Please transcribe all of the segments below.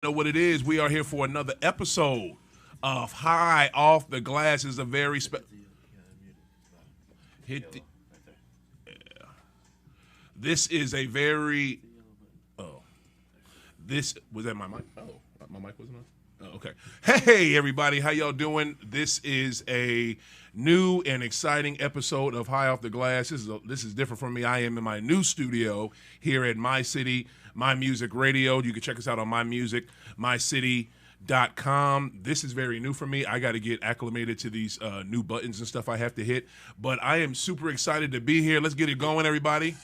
Know what it is. We are here for another episode of High Off the Glass. Is a very hit. This is a very. Oh, this was that my mic. Oh, my mic wasn't on. Oh, okay. Hey everybody, how y'all doing? This is a new and exciting episode of High Off the Glass. This is different from me. I am in my new studio here at My City, My Music Radio. You can check us out on My Music, mycity.com. This is very new for me. I got to get acclimated to these new buttons and stuff I have to hit. But I am super excited to be here. Let's get it going, everybody.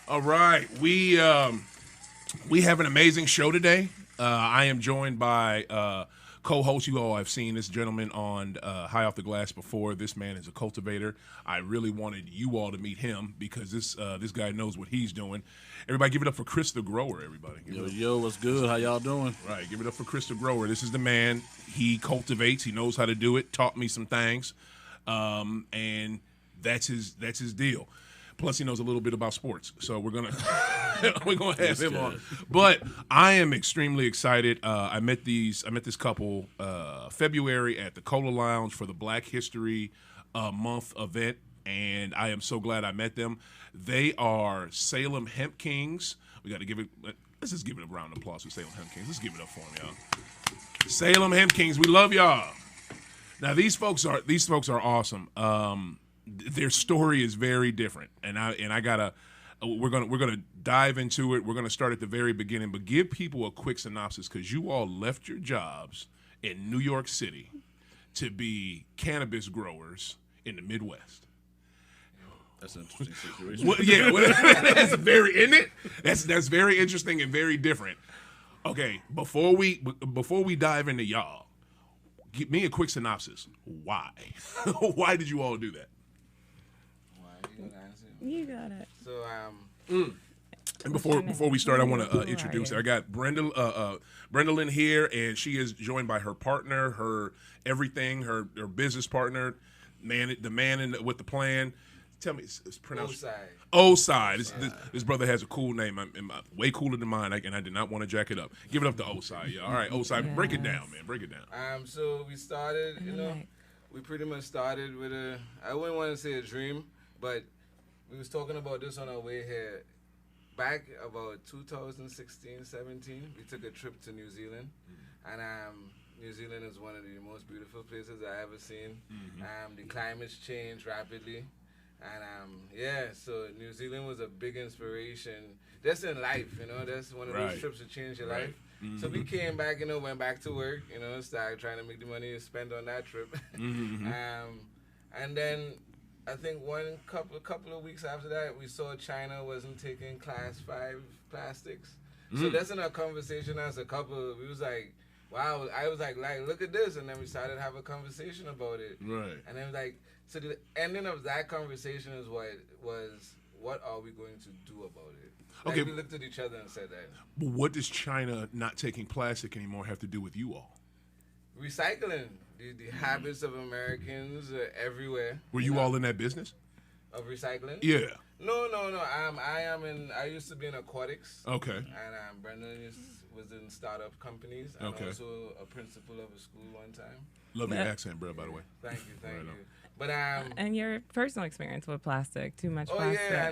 All right, we have an amazing show today. I am joined by co-host. You all have seen this gentleman on High Off the Glass before. This man is a cultivator. I really wanted you all to meet him because this guy knows what he's doing. Everybody give it up for Cris Tha Grower, everybody. Yo, what's good? How y'all doing? Right, give it up for Cris Tha Grower. This is the man. He cultivates. He knows how to do it. Taught me some things, and that's his deal. Plus, he knows a little bit about sports, so we're gonna have him on. But I am extremely excited. I met this couple February at the Cola Lounge for the Black History Month event, and I am so glad I met them. They are Salem Hemp Kings. We got to give it. Let's just give it a round of applause for Salem Hemp Kings. Let's give it up for them, y'all. Salem Hemp Kings, we love y'all. Now these folks are awesome. Their story is very different, and we're gonna dive into it. We're gonna start at the very beginning, but give people a quick synopsis because you all left your jobs in New York City to be cannabis growers in the Midwest. That's an interesting situation. That's very, isn't it? That's very interesting and very different. Okay, before we dive into y'all, give me a quick synopsis. Why? Why did you all do that? You got it. So, And before we start, I want to introduce her. I got Brendalyn here, and she is joined by her partner, her everything, her business partner, the man with the plan. Tell me, it's pronounced Osai. This brother has a cool name, way cooler than mine, and I did not want to jack it up. Give it up to Osai. Yeah. All right, Osai, break it down, man. Break it down. So we started, we pretty much started with I wouldn't want to say a dream, but we was talking about this on our way here. Back about 2016, 17, we took a trip to New Zealand, and New Zealand is one of the most beautiful places I ever seen. The climate's changed rapidly, and so New Zealand was a big inspiration. Just in life, that's one of those trips that change your life. So we came back, went back to work, started trying to make the money to spend on that trip, and then I think couple of weeks after that, we saw China wasn't taking Class 5 plastics. So that's in our conversation as a couple. We was like, wow. I was like, look at this. And then we started to have a conversation about it. Right. And then so the ending of that conversation is what are we going to do about it? Okay. We looked at each other and said that. But what does China not taking plastic anymore have to do with you all? Recycling. The habits of Americans are everywhere. Were you all in that business? Of recycling? Yeah. No. I used to be in aquatics. Okay. And Brendan was in startup companies. And also a principal of a school one time. Love your accent, bro, by the way. Thank you. But and your personal experience with plastic, too much plastic. Oh yeah,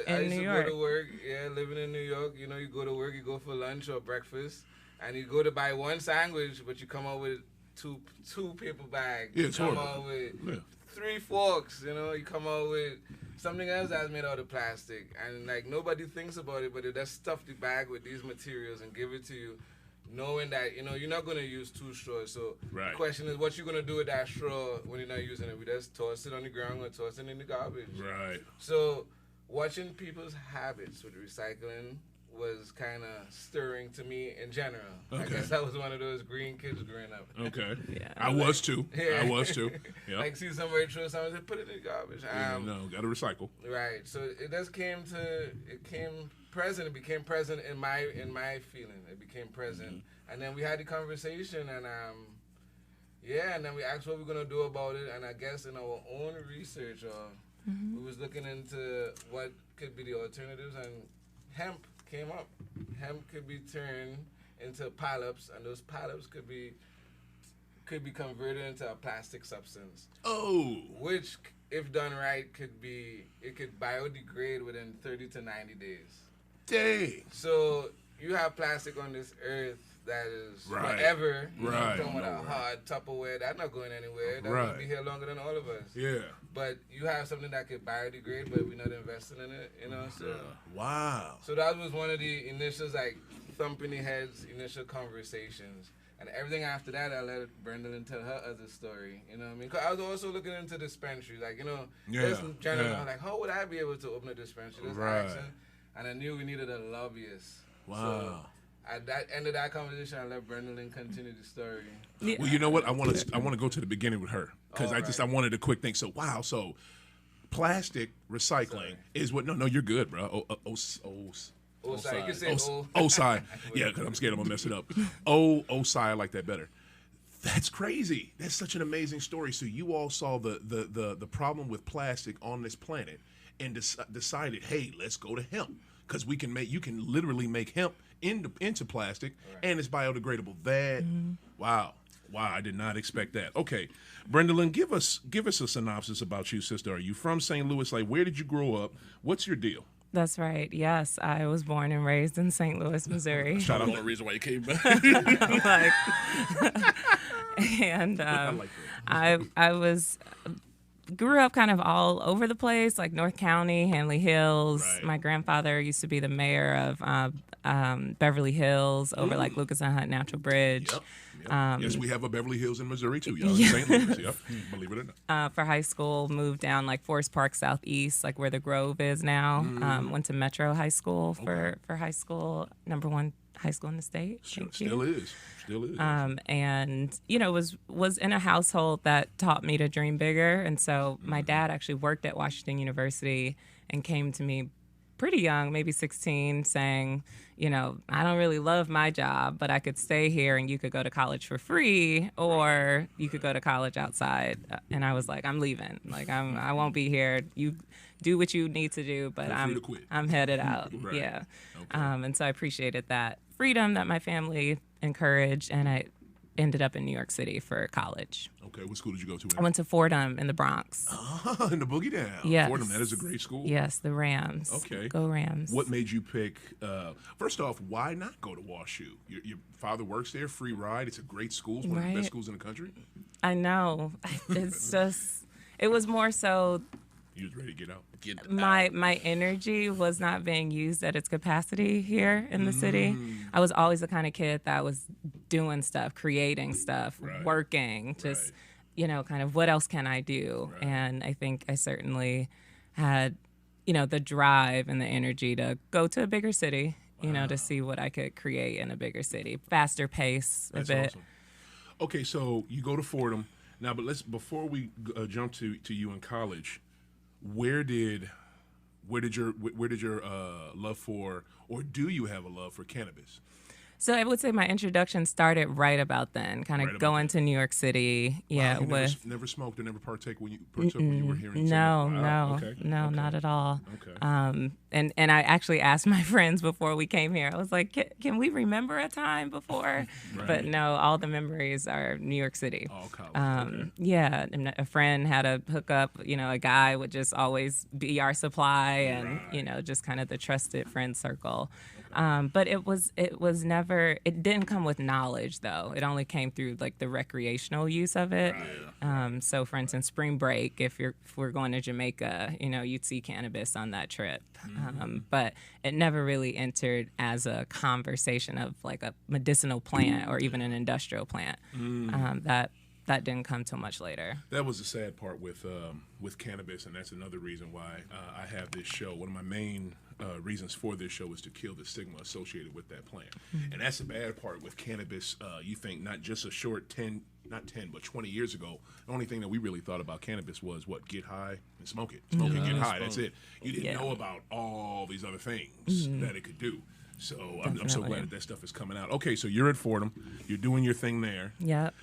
and, I used to York. go to work. Yeah, living in New York. You go to work, you go for lunch or breakfast, and you go to buy one sandwich, but you come out with two paper bags. Yeah, it's horrible. You come out with 3 forks. You come out with something else that's made out of plastic, and nobody thinks about it, but they just stuff the bag with these materials and give it to you, knowing that you're not gonna use 2 straws. So the question is, what you gonna do with that straw when you're not using it? We just toss it on the ground or toss it in the garbage. Right. So watching people's habits with recycling was kind of stirring to me in general. Okay. I guess I was one of those green kids growing up. Okay. Yeah. I was too. Yeah. I was too. Yeah. See somebody throw something, say, put it in the garbage. Got to recycle. Right. So it just came present. It became present in my feeling. It became present, and then we had the conversation, and and then we asked what we're gonna do about it, and I guess in our own research, we was looking into what could be the alternatives, and hemp came up. Hemp could be turned into polyps, and those polyps could be converted into a plastic substance. Oh. Which, if done right, it could biodegrade within 30 to 90 days. Dang. So you have plastic on this earth that is Right. forever. Right. Talking about a hard Tupperware, that's not going anywhere. That's Right. gonna be here longer than all of us. Yeah. But you have something that could biodegrade, but we're not investing in it, you know. So Wow. So that was one of the initial, like, thumping the heads initial conversations. And everything after that, I let Brendolyn tell her other story. You know what I mean? Cause I was also looking into dispensaries. Like, you know, there's some gentlemen, I was like, how would I be able to open a dispensary? This action. And I knew we needed a lobbyist. Wow. So at that end of that conversation, I let Brendolyn continue the story. Yeah. Well, you know what? I want to go to the beginning with her because I wanted a quick thing. So wow. So plastic recycling is what? No, you're good, bro. Sorry, you can say OSI. Yeah, because I'm scared I'm gonna mess it up. OSI, I like that better. That's crazy. That's such an amazing story. So you all saw the problem with plastic on this planet and decided, hey, let's go to hemp because you can literally make hemp into plastic and it's biodegradable. Wow, I did not expect that. Okay, Brendolyn, give us a synopsis about you, sister. Are you from St. Louis? Like, where did you grow up? What's your deal? That's right. Yes, I was born and raised in St. Louis, Missouri. Shout out the reason why you came back. And grew up kind of all over the place, like North County, Hanley Hills. Right. My grandfather used to be the mayor of Beverly Hills over like Lucas and Hunt Natural Bridge. Yep. Yes, we have a Beverly Hills in Missouri too, y'all. St. Louis, yep. Believe it or not. For high school, moved down like Forest Park Southeast, like where the Grove is now. Went to Metro High School for high school, #1 high school in the state. Still is. And was in a household that taught me to dream bigger. And so my dad actually worked at Washington University and came to me pretty young, maybe 16, saying, I don't really love my job, but I could stay here and you could go to college for free, or you could go to college outside. And I was like, I'm leaving. Like, I won't be here. You do what you need to do, but I'm headed out. Right. Yeah. Okay. And so I appreciated that freedom that my family encouraged, and I ended up in New York City for college. Okay, what school did you go to? I went to Fordham in the Bronx. In the Boogie Down. Yes. Fordham, that is a great school. Yes, the Rams. Okay. Go Rams. What made you pick, first off, why not go to WashU? Your father works there, free ride. It's a great school. It's one of the best schools in the country. I know. It's just, it was more so You was ready to get out. my energy was not being used at its capacity here in the city. I was always the kind of kid that was doing stuff, creating stuff, working, just, kind of what else can I do? Right. And I think I certainly had, the drive and the energy to go to a bigger city, to see what I could create in a bigger city, faster pace a bit. Awesome. Okay, so you go to Fordham. Now, but before we jump to you in college, where did your love for, or do you have a love for cannabis? So I would say my introduction started right about then, kind of going to New York City. Yeah, wow, with never smoked or never partook when you were here in No, not at all. Okay. And I actually asked my friends before we came here. I was like, can we remember a time before? But no, all the memories are New York City. All college. Okay. Yeah, and a friend had a hookup. A guy would just always be our supply, and just kind of the trusted friend circle. But it was never. It didn't come with knowledge though. It only came through like the recreational use of it. So, for instance, spring break, if we're going to Jamaica, you'd see cannabis on that trip. But it never really entered as a conversation of like a medicinal plant or even an industrial plant. That didn't come till much later. That was the sad part with cannabis, and that's another reason why I have this show. One of my main reasons for this show is to kill the stigma associated with that plant. And that's the bad part with cannabis. You think not just a short 20 years ago, the only thing that we really thought about cannabis was what? Get high and smoke it. Smoke it, get high, that's it. You didn't know about all these other things that it could do. So I'm so glad that stuff is coming out. Okay, so you're at Fordham. You're doing your thing there. Yep.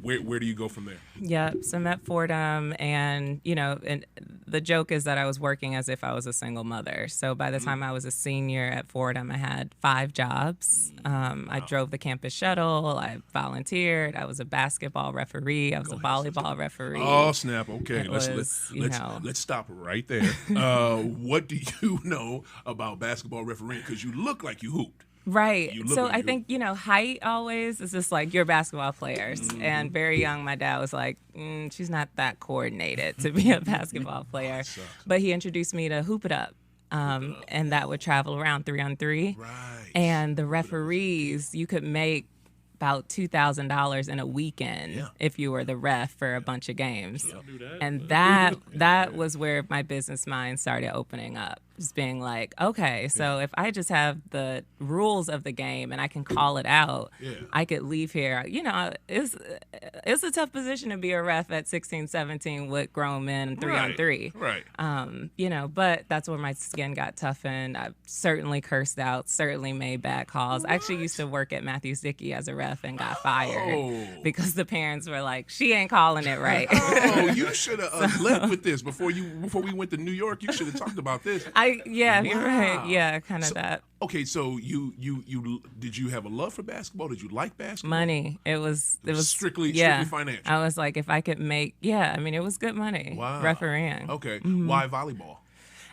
where do you go from there? Yep. So I'm at Fordham, and and the joke is that I was working as if I was a single mother. So by the time I was a senior at Fordham, I had 5 jobs. I drove the campus shuttle. I volunteered. I was a basketball referee. I was a volleyball referee. Oh snap! Okay, It let's was, let's stop right there. What do you know about basketball refereeing? Because you look like you hooped. Right. You look So like I you- think, height always is just like you're basketball players. And very young, my dad was like, she's not that coordinated to be a basketball player. But he introduced me to Hoop It Up. And that would travel around 3-on-3. Right. And the referees, you could make about $2,000 in a weekend if you were the ref for a bunch of games. And that was where my business mind started opening up. Just being like, okay, so if I just have the rules of the game and I can call it out, I could leave here. It's a tough position to be a ref at 16, 17 with grown men 3-on-3. Right. But that's where my skin got toughened. I certainly cursed out, certainly made bad calls. I actually used to work at Matthews Dickey as a ref and got fired because the parents were like, she ain't calling it right. Oh, you should have led with this before we went to New York. You should have talked about this. You're right. Yeah, kind of that. Okay, so you did you have a love for basketball? Did you like basketball? Money. It was strictly financial. I was like, if I could make, it was good money. Wow. Refereeing. Okay. Why volleyball?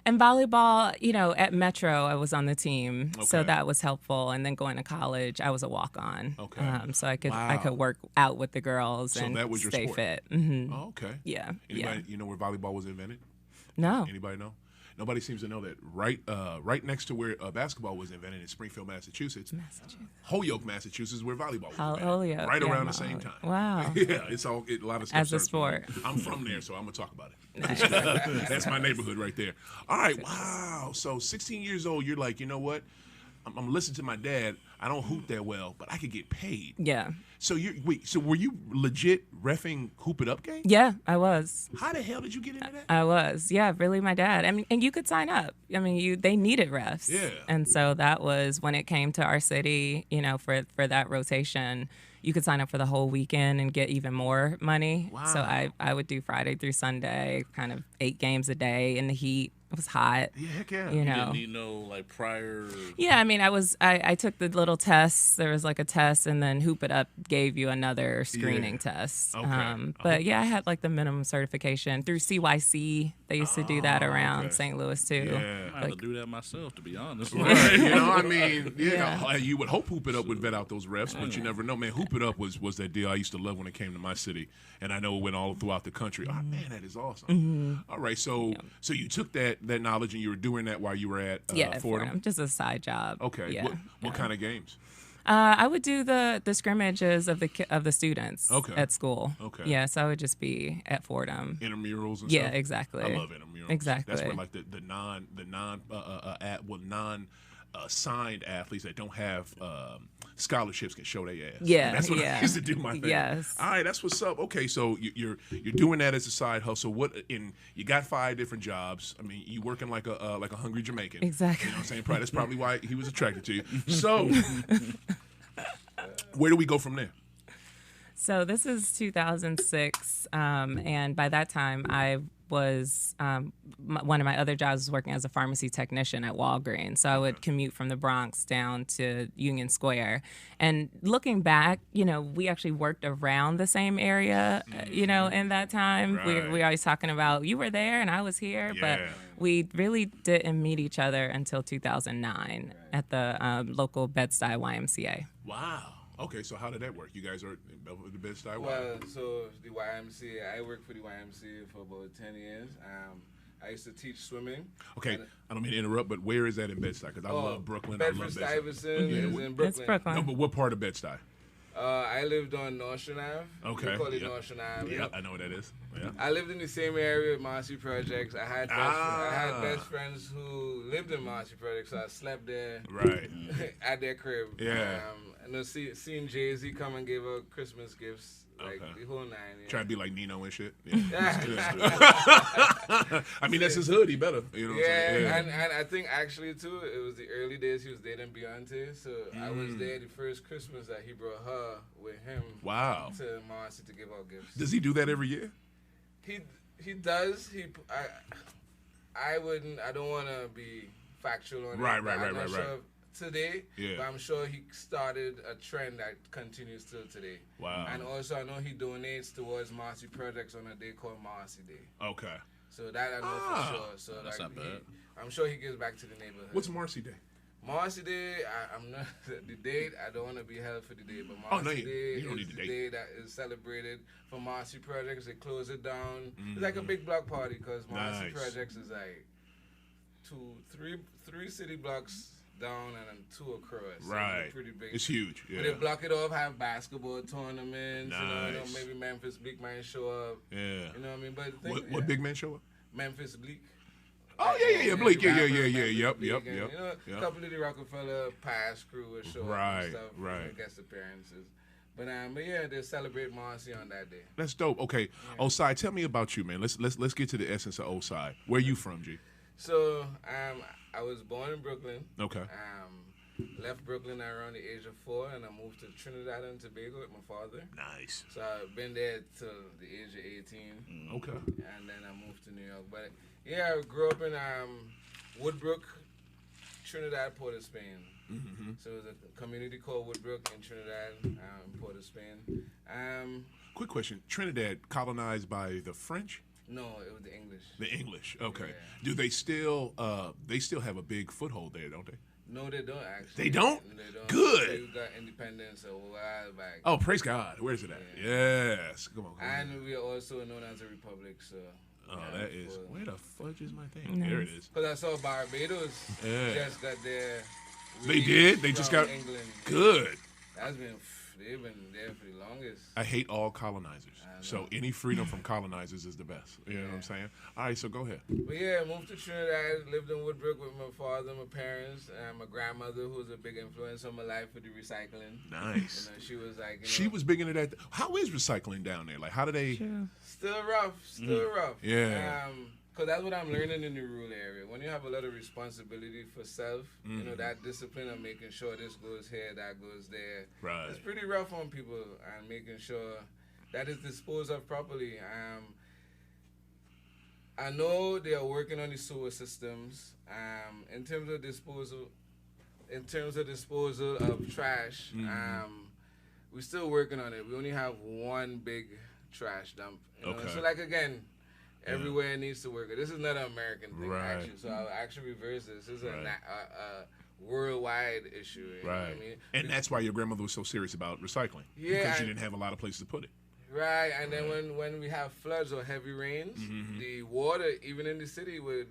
And volleyball, at Metro, I was on the team, so Okay. that was helpful. And then going to college, I was a walk-on. Okay. So I could work out with the girls So and that was your stay sport. fit. Oh, okay. Yeah. Anybody you know where volleyball was invented? No. Anybody know? Nobody seems to know that. Right next to where basketball was invented in Springfield, Massachusetts. Holyoke, Massachusetts, is where volleyball was invented. Holyoke, right yeah, around the same time. Wow. Yeah, it's a lot of stuff. As a starts sport. from there. I'm from there, so I'm gonna talk about it. That's my neighborhood right there. All right, wow. So 16 years old, you're like, you know what? I'm listening to my dad. I don't hoop that well, but I could get paid. Yeah. So so were you legit reffing Hoop It Up game? Yeah, I was. How the hell did you get into that? I was. Yeah, really my dad. I mean, and you could sign up. I mean, they needed refs. Yeah. And so that was when it came to our city, for that rotation, you could sign up for the whole weekend and get even more money. Wow. So I would do Friday through Sunday, kind of 8 games a day in the heat. It was hot. Yeah, heck yeah. You didn't need no prior. Yeah, I mean, I took the little tests. There was like a test, and then Hoop It Up gave you another screening test. Okay. But yeah, I had like the minimum certification through CYC. They used to do that around okay. St. Louis too. Yeah. I had to do that myself, to be honest. Right, I mean, you would hope Hoop It Up would vet out those refs, but you never know, man. Hoop It Up was that deal I used to love when it came to my city, and I know it went all throughout the country. Oh man, that is awesome. All right, so you took that knowledge and you were doing that while you were at Fordham? Just a side job. Okay, Yeah. what kind of games? I would do the scrimmages of the students at school. Okay. Yeah, so I would just be at Fordham. Intramurals and Yeah, stuff? exactly. I love intramurals. Exactly. That's where like the non signed athletes that don't have scholarships can show their ass. Yeah, And that's what I yeah. used to do my thing. Yes. All right, that's what's up. Okay, so you're doing that as a side hustle. You got 5 different jobs. I mean, you working like a hungry Jamaican. Exactly. You know what I'm saying? Probably that's probably why he was attracted to you. So where do we go from there? So this is 2006, and by that time I was one of my other jobs was working as a pharmacy technician at Walgreens. So I would commute from the Bronx down to Union Square. And looking back, we actually worked around the same area, in that time. Right. We were always talking about, you were there and I was here, but Yeah. we really didn't meet each other until 2009 at the local Bed-Stuy YMCA. Wow. Okay, so how did that work? You guys are the Bed-Stuy? Well, so the YMCA, I worked for the YMCA for about 10 years. I used to teach swimming. Okay, I don't mean to interrupt, but where is that in Bed-Stuy? Because I love Brooklyn. I love Bedford-Stuyvesant is in Brooklyn. That's Brooklyn. No, but what part of Bed-Stuy? I lived on Nostrand Ave. Okay. We call it Yep. Nostrand Ave. Yeah, I know what that is. Yeah. I lived in the same area with Marcy Projects. I had best friends who lived in Marcy Projects, so I slept there Right. at their crib. Yeah. seeing Jay-Z come and give her Christmas gifts, like the whole 9. Yeah. Try to be like Nino and shit. Yeah. I mean, that's his hood. He better. You know what I'm saying? Yeah. And I think actually too, it was the early days he was dating Beyonce. So I was there the first Christmas that he brought her with him. Wow. To Marcy to give out gifts. Does he do that every year? He does. I don't want to be factual on it. Right. Sure today, yeah. but I'm sure he started a trend that continues till today. Wow. And also, I know he donates towards Marcy projects on a day called Marcy Day. Okay. So that I know for sure. So that's not bad. I'm sure he gives back to the neighborhood. What's Marcy Day? Marcy Day, I'm not the date. I don't want to be held for the day, but Marcy Day you don't is need the the day that is celebrated for Marcy projects. They close it down. It's like a big block party because Marcy projects is like three city blocks down and then 2 across. Right. So pretty big. It's huge. Yeah. But they block it off, have basketball tournaments. Nice. You know, maybe Memphis Bleak might show up. Yeah. You know what I mean? But what big men show up? Memphis Bleak. Oh yeah, Bleak. Yeah. Yep. You know, a couple of the Rockefeller past crew will show up and stuff. Right. Guest appearances. But yeah, they celebrate Marcy on that day. That's dope. Okay, Osai, tell me about you, man. Let's get to the essence of Osai. Where you from, G? So I was born in Brooklyn. Okay. Left Brooklyn around the age of 4, and I moved to Trinidad and Tobago with my father. Nice. So I've been there till the age of 18. Okay. And then I moved to New York. But yeah, I grew up in Woodbrook, Trinidad, Port of Spain. Mm-hmm. So it was a community called Woodbrook in Trinidad, Port of Spain. Quick question: Trinidad colonized by the French? No, it was the English. The English. Okay. Yeah. Do they still? They still have a big foothold there, don't they? No, they don't actually. They don't? They don't. Good. They got independence a while back. Oh, praise God. Where's it at? Yeah. Yes. Come on. And we are also known as a republic, so. Oh, that is. Where the fudge is my thing? Nice. There it is. Because I saw Barbados just got their. They did? They just got. England. Good. They've been there for the longest. I hate all colonizers. So any freedom from colonizers is the best. You know what I'm saying? All right, so go ahead. But yeah, I moved to Trinidad, lived in Woodbrook with my father, my parents, and my grandmother, who was a big influence on my life with the recycling. Nice. You know, she was like, she was big into that. How is recycling down there? Like, how do they? True. Still rough. Yeah. Because that's what I'm learning in the rural area. When you have a lot of responsibility for self, you know, that discipline of making sure this goes here, that goes there. Right. It's pretty rough on people and making sure that is disposed of properly. I know they are working on the sewer systems. In terms of disposal of trash, we're still working on it. We only have one big trash dump. You know? Okay. So like again, everywhere needs to work. This is not an American thing, actually. So I'll actually reverse this. This is a worldwide issue. You know what I mean? And that's why your grandmother was so serious about recycling. Yeah, because she didn't have a lot of places to put it. Right, and then when we have floods or heavy rains, the water, even in the city, would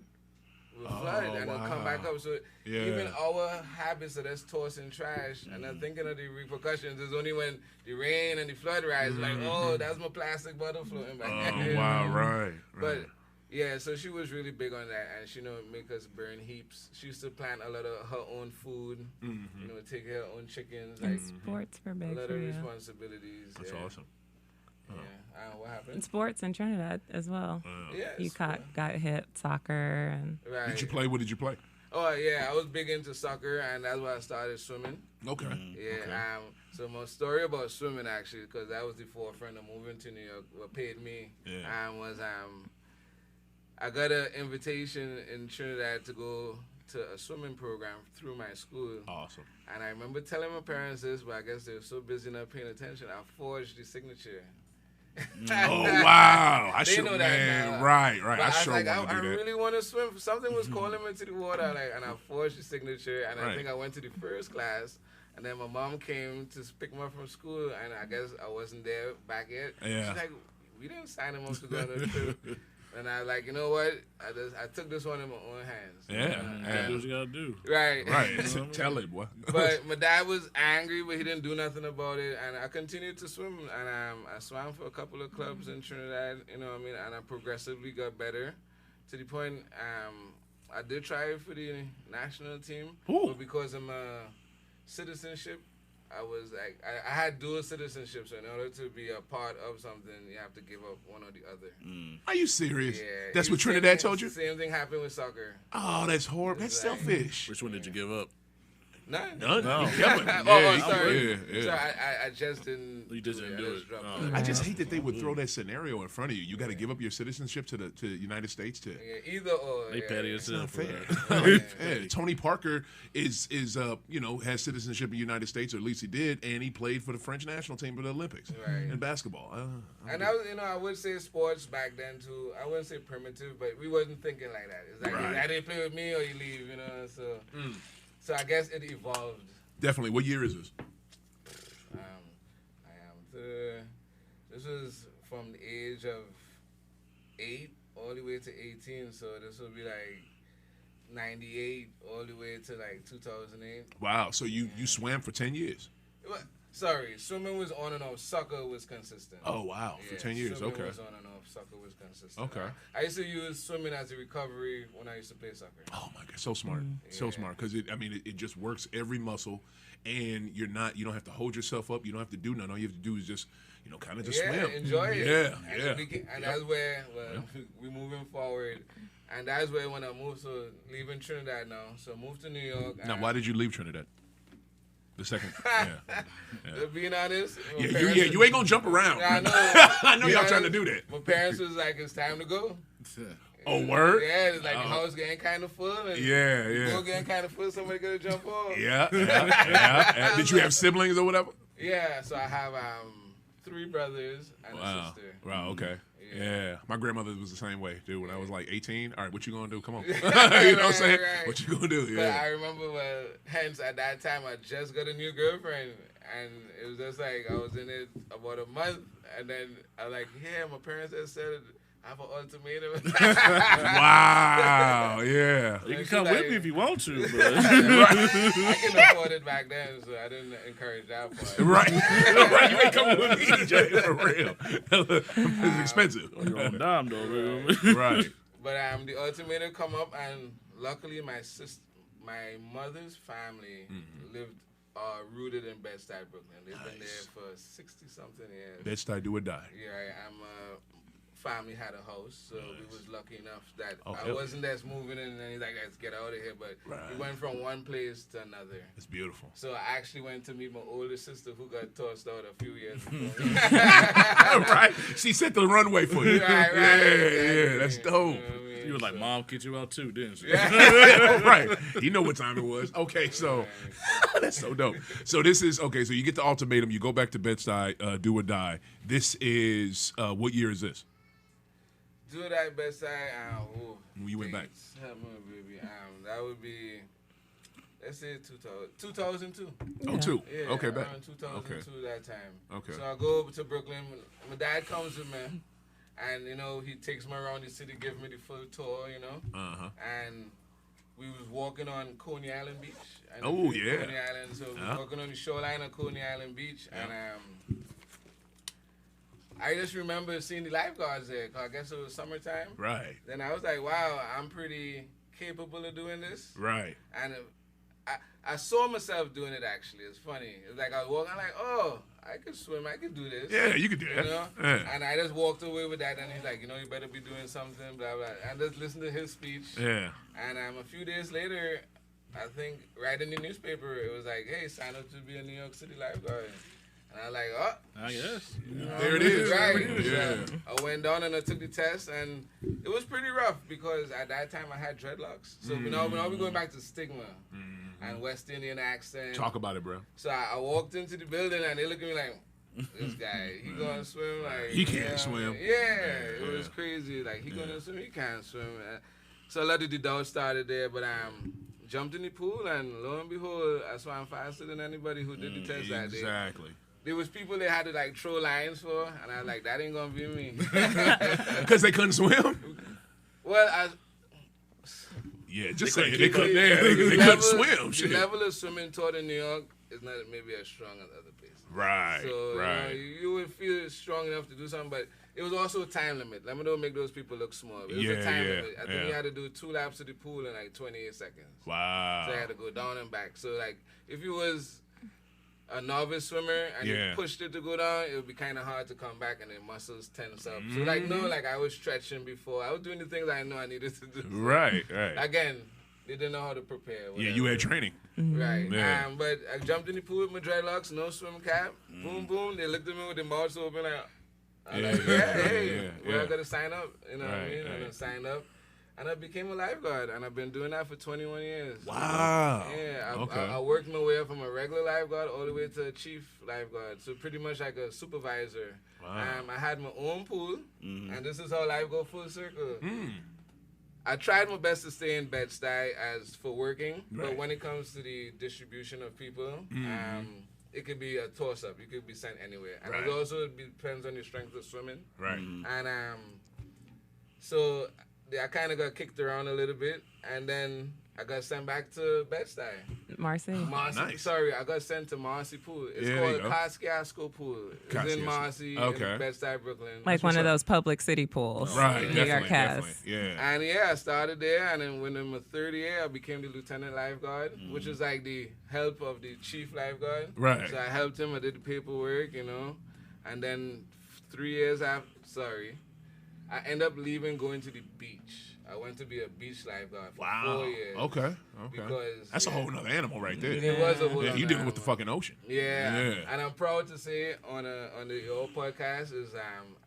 flood and it'll come back up. So even our habits of us tossing trash and not thinking of the repercussions is only when the rain and the flood rise, like, oh, that's my plastic bottle floating back. Oh, wow, right. But yeah, so she was really big on that, and she, you know, make us burn heaps. She used to plant a lot of her own food, you know, take her own chickens. And like, sports were big a lot for of you. responsibilities. That's awesome. Yeah. What happened? And sports in Trinidad as well. You got hit soccer and. Right. Did you play? What did you play? Oh yeah, I was big into soccer, and that's why I started swimming. Okay. Yeah. Okay. So my story about swimming actually, because that was the forefront of moving to New York. What paid me was I got an invitation in Trinidad to go to a swimming program through my school. Awesome. And I remember telling my parents this, but I guess they were so busy not paying attention. I forged the signature. Oh wow! I They should, know that man. now. Right. But I sure was like, want to I do that. really want to swim. Something was calling me to the water, and I forged the signature. And I think I went to the first class, and then my mom came to pick me up from school, and I guess I wasn't there back yet. Yeah. She's like, we didn't sign him up to go on the trip. And I like, you know what? I took this one in my own hands. Yeah. Do what you gotta do. Right. Right. Tell it, boy. But my dad was angry, but he didn't do nothing about it. And I continued to swim. And I swam for a couple of clubs in Trinidad, you know what I mean? And I progressively got better to the point I did try for the national team. But because of my citizenship, I was like, I had dual citizenship, so in order to be a part of something, you have to give up one or the other. Are you serious? Yeah. That's what Trinidad told you? Same thing happened with soccer. Oh, that's horrible. That's like- selfish. Which one did you give up? None. None? No. You kept it. Oh, Yeah, sorry. yeah. Sorry, I just didn't. You just didn't do just it. dropped Oh. it. I just hate that they would throw that scenario in front of you. You got to give up your citizenship to the United States to. Yeah, either or. They yeah. petty It's as hell not for fair. that. Yeah, Tony Parker is has citizenship in the United States, or at least he did, and he played for the French national team for the Olympics in basketball. And I would say sports back then too. I wouldn't say primitive, but we wasn't thinking like that. It's like Right. you either play with me or you leave, So I guess it evolved. Definitely. What year is this? This was from the age of 8 all the way to 18. So this would be like 98 all the way to like 2008. Wow. So you swam for 10 years? Sorry, swimming was on and off. Soccer was consistent. Oh, wow. For 10 years. Swimming Okay. was on and off. Soccer was consistent. Okay. I used to use swimming as a recovery when I used to play soccer. Oh my God, so smart, so smart. Because it just works every muscle, and you don't have to hold yourself up. You don't have to do nothing. All you have to do is just kind of just swim. Enjoy it. Yeah. And that's where we're moving forward. And that's where when I moved, so leaving Trinidad now. So moved to New York. Now, why did you leave Trinidad? The second, Being honest, you ain't gonna jump around. I know. I know y'all trying to do that. My parents was like, "It's time to go." Oh, word? Yeah, it's like the house getting kind of full. And Yeah. Go getting kind of full. Somebody gotta jump off. Yeah. Did you have siblings or whatever? Yeah, so I have 3 brothers and a sister. Wow. Okay. Yeah. My grandmother was the same way, dude. When I was like 18, all right, what you gonna do? Come on. You know what I'm saying? Right. What you gonna do? But Yeah. I remember, hence at that time, I just got a new girlfriend, and it was just like I was in it about a month, and then I was like, yeah, my parents had said I have an ultimatum. Wow. Yeah. You can come with me if you want to, but I can afford it back then, so I didn't encourage that part. Right. Right. You ain't coming with me, Jay, for real. It's expensive. you're on dime though, man. Right. But the ultimatum come up, and luckily my mother's family lived rooted in Bed-Stuy, Brooklyn. They've been there for 60-something years. Bed-Stuy, do or die. Yeah, family had a house, so we was lucky enough that I hell wasn't just moving in and he's like, let's get out of here. But we went from one place to another. It's beautiful. So I actually went to meet my older sister who got tossed out a few years ago. Right. She set the runway for you. Right, Yeah, that's dope. You know what I mean? You were like, Mom kicked you out too, didn't she? Right. You know what time it was. Okay, so that's so dope. So this is so you get the ultimatum, you go back to Bed-Stuy, do or die. This is what year is this? Do that Bed-Stuy. When you went back. Help me, baby. That would be, let's say 2002. Oh, 2. Yeah, Okay, back. around 2002 that time. Okay. So I go over to Brooklyn. My dad comes with me, and he takes me around the city, give me the full tour, And we was walking on Coney Island Beach. And Oh, yeah. Coney Island. So we was walking on the shoreline of Coney Island Beach, and I just remember seeing the lifeguards there, 'cause I guess it was summertime. Right. Then I was like, wow, I'm pretty capable of doing this. Right. And I saw myself doing it, actually. It's funny. It's like I was walking, I'm like, oh, I could swim. I could do this. Yeah, you could do that. Yeah. And I just walked away with that. And he's like, you better be doing something, blah, blah. And just listened to his speech. Yeah. And a few days later, I think right in the newspaper, it was like, hey, sign up to be a New York City lifeguard. And I was like, oh. I guess. There it is. Right. Yeah. I went down and I took the test, and it was pretty rough because at that time I had dreadlocks. So now we're going back to stigma and West Indian accent. Talk about it, bro. So I walked into the building and they looked at me like, this guy, he gonna swim? Like He can't swim. Yeah, it was crazy. Like he gonna swim? He can't swim. So a lot of the doubts started there, but jumped in the pool and lo and behold, I swam faster than anybody who did the test that day. Exactly. There was people they had to like throw lines for, and I was like, that ain't gonna be me. Because they couldn't swim? Well, Yeah, just say it. couldn't They couldn't, the they level- couldn't swim. The Shit. level of swimming taught in New York is not maybe as strong as other places. Right, So right. you would feel strong enough to do something, but it was also a time limit. Let me don't make those people look small. It was a time limit. I think you had to do 2 laps of the pool in like 28 seconds. Wow. So I had to go down and back. So like if you was a novice swimmer and Yeah. you pushed it to go down, it would be kind of hard to come back and the muscles tense up. So like, no, like I was stretching before. I was doing the things I know I needed to do. Right. Again, they didn't know how to prepare. Yeah, you had training. Right. Yeah. But I jumped in the pool with my dreadlocks, no swim cap. Boom, boom. They looked at me with their mouths open. I'm like, hey, we're going to sign up. You know what I mean? And I signed up. And I became a lifeguard, and I've been doing that for 21 years. Wow. Yeah, Okay. I worked my way up from a regular lifeguard all the way to a chief lifeguard, so pretty much like a supervisor. Wow. I had my own pool, and this is how life go full circle. I tried my best to stay in Bed-Stuy as for working, but when it comes to the distribution of people, it could be a toss-up. You could be sent anywhere. And it also depends on your strength of swimming. Right. And so I kind of got kicked around a little bit, and then I got sent back to Bed-Stuy. Marcy. Nice. Sorry, I got sent to Marcy Pool. It's called Kosciuszko Pool. It's in Marcy, in Bed-Stuy, Brooklyn. Like one of those public city pools. Right, New York definitely. has. Yeah. And I started there, and then when in my third year, I became the lieutenant lifeguard, which is like the help of the chief lifeguard. Right. So I helped him. I did the paperwork, and then 3 years after, I ended up leaving, going to the beach. I went to be a beach lifeguard for 4 years. Okay. Because That's a whole nother animal right there. it was a whole Yeah, other you dealing with the animal. fucking ocean. Yeah. And I'm proud to say on your podcast is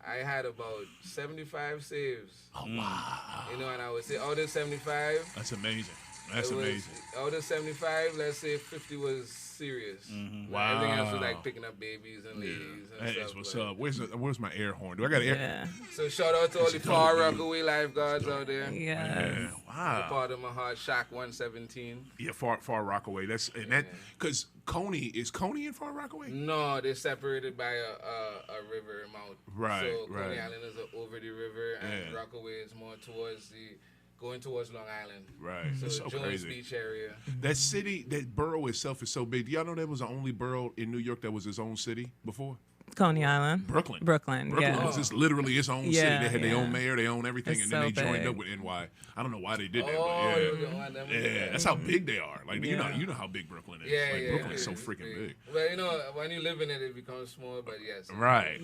I had about 75 saves. Oh, wow. And I would say out of 75. That's amazing. That's amazing. Out of 75, let's say 50 was serious. Wow. Everything else was like picking up babies and ladies and That stuff. is what's up. Where's my air horn? Do I got an air? Yeah. So shout out to all the Far Rockaway lifeguards out there. Yeah. Wow. Part of my heart, Shack 117. Yeah, Far Rockaway. Because Coney is Coney in Far Rockaway. No, they're separated by a river mouth. Right, So Coney right. Island is over the river, and Yeah. Rockaway is more going towards Long Island. Right. So That's so Jones crazy. Beach area. That city, that borough itself is so big. Do y'all know that was the only borough in New York that was its own city before? Coney Island. Brooklyn. Brooklyn, yeah. was just literally its own city. Yeah, They had their yeah. own mayor, their own everything, It's and then they so joined big. up with NY. I don't know why they did that, Oh, but they yeah. were the one that moved Yeah, there. that's how big they are. Like you Yeah. know how big Brooklyn is. Yeah, like yeah. Brooklyn is so it's freaking big. Well, when you live in it, it becomes small, but yes. Right.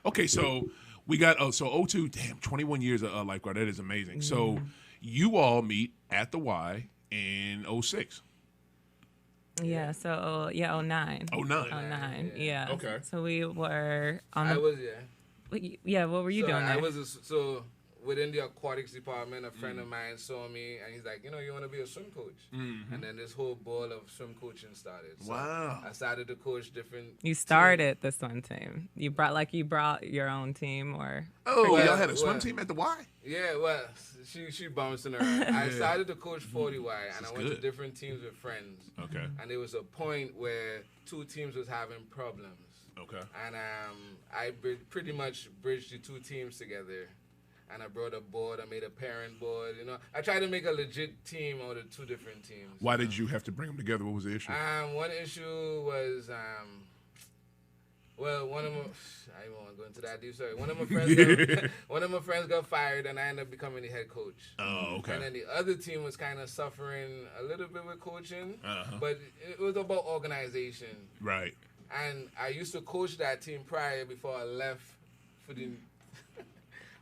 Okay, so we got 02. Damn, 21 years of lifeguard. That is amazing. So you all meet at the Y in 06. Yeah, so 09. 09. 09, yeah. Okay. So we were on I the was, what were you doing there? I was, so within the aquatics department, a friend of mine saw me, and he's like, you want to be a swim coach. And then this whole ball of swim coaching started. So Wow. I started to coach different You started the swim team. You brought your own team, or Oh, Well, y'all had a swim well. team at the Y? Yeah, well, she bouncing around. I started to coach 40Y, and I went good. to different teams with friends. Okay. And there was a point where two teams was having problems. Okay. And I pretty much bridged the two teams together. And I brought a board. I made a parent board. I tried to make a legit team out of two different teams. Why did you have to bring them together? What was the issue? One issue was one of my I don't want to go into that deep. Sorry, one of my friends got fired, and I ended up becoming the head coach. Oh, okay. And then the other team was kind of suffering a little bit with coaching, Uh-huh. but it was about organization. Right. And I used to coach that team prior before I left for the.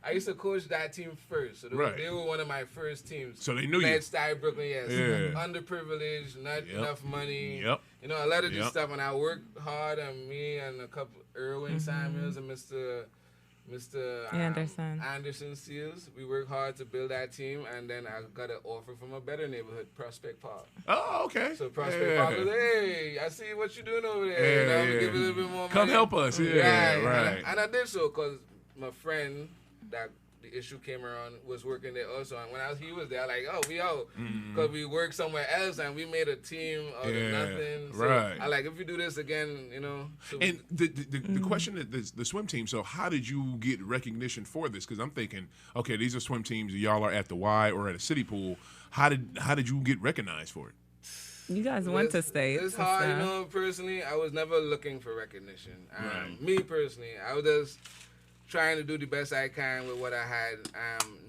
I used to coach that team first, so they were one of my first teams. So they knew you. Bed-Stuy, Brooklyn, yes. Yeah. Underprivileged, not enough money. Yep. A lot of this stuff, and I worked hard, and me and a couple, Erwin Samuels and Mr. Anderson Seals, we worked hard to build that team, and then I got an offer from a better neighborhood, Prospect Park. Oh, okay. So Prospect Park was, hey, I see what you're doing over there. Yeah. Give a little bit more money. Come help us. Yeah, right. And I did so because my friend that the issue came around was working there also, and when he was there, I like, oh, we out because we worked somewhere else and we made a team out of nothing. So right. I like, if you do this again, So And the question that the swim team. So how did you get recognition for this? Because I'm thinking, okay, these are swim teams. Y'all are at the Y or at a city pool. How did you get recognized for it? You guys went to states. It's hard, personally, I was never looking for recognition. Right. Me personally, I was just trying to do the best I can with what I had,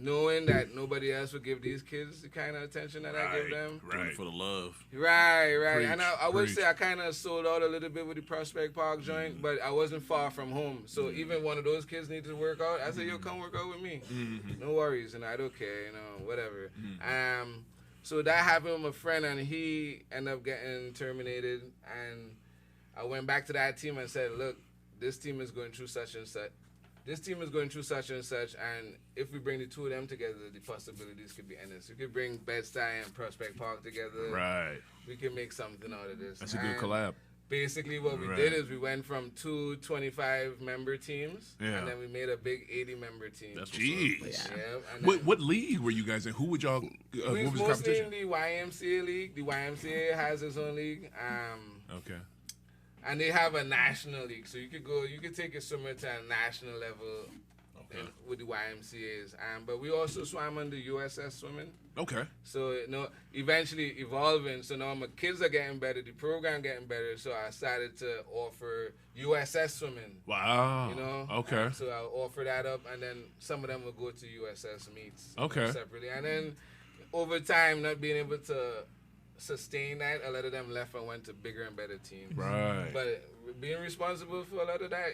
knowing that nobody else would give these kids the kind of attention that I give them. Doing it for the love. Right. Preach, And I would preach. say I kind of sold out a little bit with the Prospect Park joint, but I wasn't far from home. So even one of those kids needed to work out. I said, yo, come work out with me. No worries, and I don't care, whatever. So that happened with my friend, and he ended up getting terminated. And I went back to that team and said, look, this team is going through such and such. This team is going through such and such, and if we bring the two of them together, the possibilities could be endless. We could bring Bed-Stuy and Prospect Park together. Right. We can make something out of this. That's a good collab. Basically, what we did is we went from 2 25-member teams, and then we made a big 80-member team. That's Jeez. Yeah. What league were you guys in? Who would y'all? We what was was the mostly competition? in the YMCA league. The YMCA has its own league. Okay. And they have a national league, so you could take a swimmer to a national level with the YMCA's. But we also swam under USS swimming. Okay. So eventually evolving. So now my kids are getting better, the program getting better. So I started to offer USS swimming. Wow. Okay. So I'll offer that up, and then some of them will go to USS meets. Okay. Separately, and then over time, not being able to sustain that, a lot of them left and went to bigger and better teams. Right. But being responsible for a lot of that,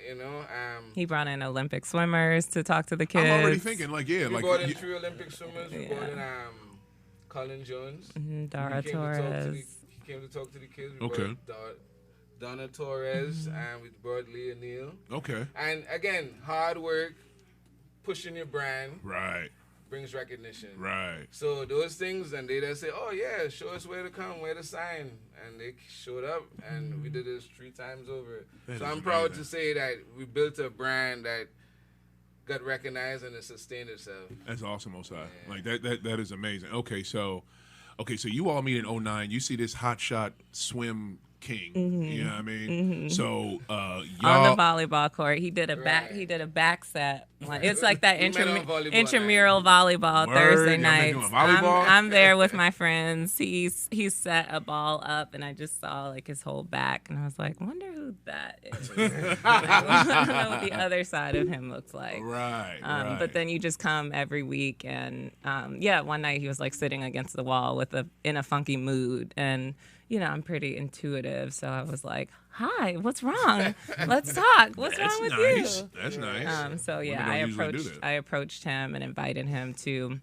He brought in Olympic swimmers to talk to the kids. I'm already thinking, we brought in 3 Olympic swimmers. We brought in Colin Jones. Dara Torres. He came to talk to the kids. We Okay. brought Donna Torres, and we brought Leah Neal. Okay. And again, hard work, pushing your brand Right. brings recognition. Right. So those things, and they just say, oh yeah, show us where to come, where to sign. And they showed up, and we did this 3 times over. That So is I'm proud amazing. to say that we built a brand that got recognized and it sustained itself. That's awesome, Osai. Like that is amazing. Okay, so you all meet in 2009. You see this hotshot swim king. You know what I mean? So y'all On the volleyball court, he did a back set. It's like that We met on volleyball intramural volleyball Word? Thursday Y'all been nights. doing volleyball? I'm there with my friends. He set a ball up, and I just saw like his whole back, and I was like, wonder who that is. I don't know what the other side of him looks like. Right. But then you just come every week, and one night he was like sitting against the wall in a funky mood, and I'm pretty intuitive, so I was like, "Hi, what's wrong? Let's talk. What's wrong with nice. you?" That's nice. So Women I don't usually do that. approached him and invited him to.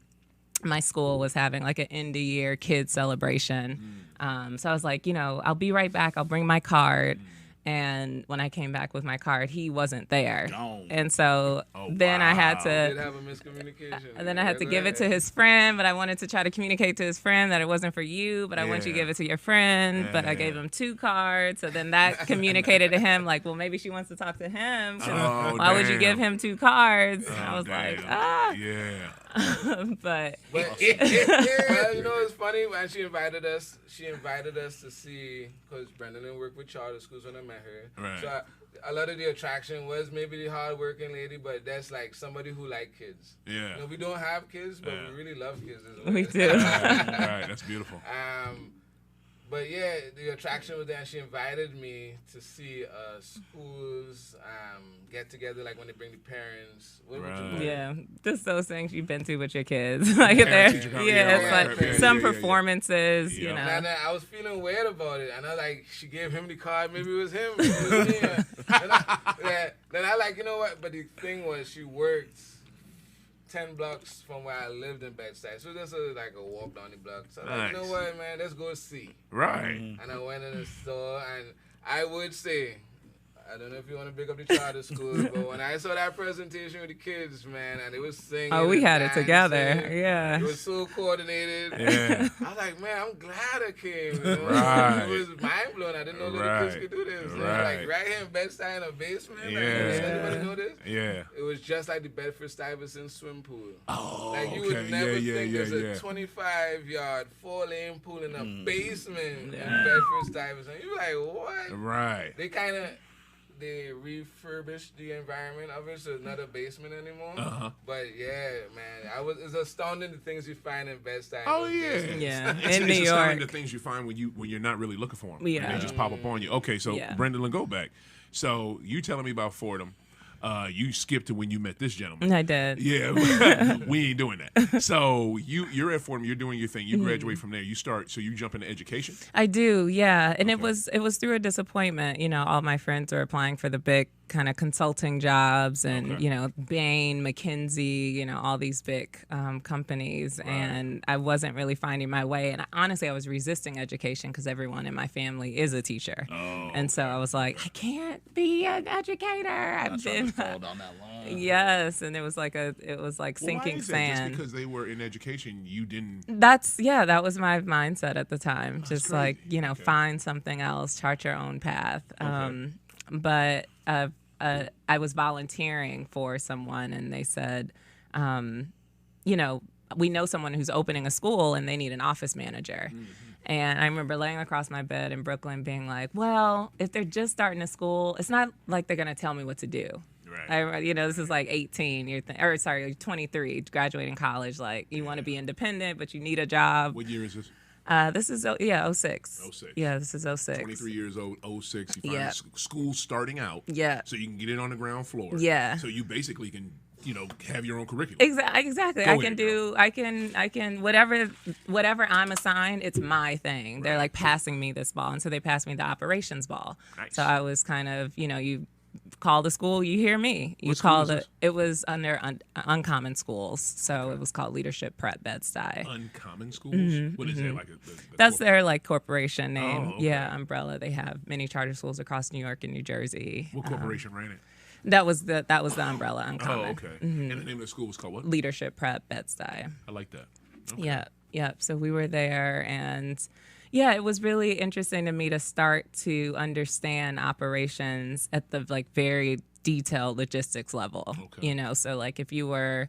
My school was having like an end of year kid celebration, so I was like, I'll be right back. I'll bring my card. And when I came back with my card, he wasn't there. Gone. And so then I had We did to. have a miscommunication. And then I had to give it to his friend, but I wanted to try to communicate to his friend that it wasn't for you, but I want you to give it to your friend. But I gave him 2 cards. So then that communicated to him, like, well, maybe she wants to talk to him. 'Cause why would you give him 2 cards? And I was like, Yeah. But Well, it's funny when she invited us to see, because Brenda didn't work with charter schools when I met her. Right. So a lot of the attraction was maybe the hardworking lady, but that's like somebody who like kids. Yeah. We don't have kids, but we really love kids as well. we do. Right. That's beautiful. But yeah, the attraction was there, and she invited me to see schools get together, like when they bring the parents. What would you call it? Yeah, just those things you've been to with your kids. Like Parent-teacher it's like yeah, some yeah. performances, Yeah. And I was feeling weird about it, and I like, she gave him the card, maybe it was him, maybe it was me. Then I like, you know what? But the thing was, she worked 10 blocks from where I lived in Bed-Stuy, so this was like a walk down the block. So I'm like, you know Nice. what, man, let's go see. Right. And I went in the store, and I would say, I don't know if you want to big up the charter school, but when I saw that presentation with the kids, man, and it was singing. Oh, we and had it together. dancing, Yeah. It was so coordinated. Yeah. I was like, man, I'm glad I came. Right. It was mind blowing. I didn't know little kids could do this. Right. Like right here in Bed-Stuy in a basement. Yeah. Does anybody know this? Yeah. It was just like the Bedford-Stuyvesant swim pool. Oh, Like you okay. would never yeah, think yeah, there's yeah. a 25-yard 4-lane pool in a basement in Bedford-Stuyvesant. You're like, what? Right. They refurbished the environment of it, so it's not a basement anymore. Uh-huh. But yeah, man, it's astounding the things you find in Bed-Stuy. Oh yeah. Yeah, It's, in it's New astounding York. the things you find when you're not really looking for them. Yeah. And they just pop up on you. Okay, so Yeah. Brendan, go back. So you telling me about Fordham. You skipped to when you met this gentleman. I did. Yeah, we ain't doing that. So you're at Fordham. You're doing your thing. You graduate from there. So you jump into education. I do, yeah. And Okay. it was through a disappointment. You know, all my friends were applying for the big kind of consulting jobs, and Okay. you know, Bain, McKinsey, you know, all these big companies, and I wasn't really finding my way. And honestly, I was resisting education because everyone in my family is a teacher, and so I was like, I can't be an educator. I've been fall down that line. yes, and it was like Well, why sinking is that? sand. Just because they were in education, you didn't. That was my mindset at the time. Just crazy. like, you know, Okay. find something else, chart your own path. Okay. But I was volunteering for someone, and they said, you know, we know someone who's opening a school and they need an office manager. And I remember laying across my bed in Brooklyn being like, well, if they're just starting a school, it's not like they're going to tell me what to do. Right. You know, this is like 18, you're 23, graduating college. Like, you want to be independent, but you need a job. What year is this? This is, 06. 06. Yeah, this is 06. 23 years old, 06. You find Yeah. school starting out. Yeah. So you can get in on the ground floor. Yeah. So you basically can, have your own curriculum. Exactly. Go I ahead, can do. I can. Whatever I'm assigned, it's my thing. They're like passing me this ball, and so they passed me the operations ball. Nice. So I was kind of, you call the school, you hear me. You What school call is this? It was under Uncommon Schools, so it was called Leadership Prep Bed-Stuy. Uncommon schools? What is that? Like the That's their like corporation name. Oh, okay. Yeah, umbrella. They have many charter schools across New York and New Jersey. What corporation ran it? That was the umbrella, Uncommon. Oh, okay. And the name of the school was called what? Leadership Prep Bed-Stuy. I like that. Okay. Yeah. So we were there, and yeah, it was really interesting to me to start to understand operations at the like very detailed logistics level. Okay. So like if you were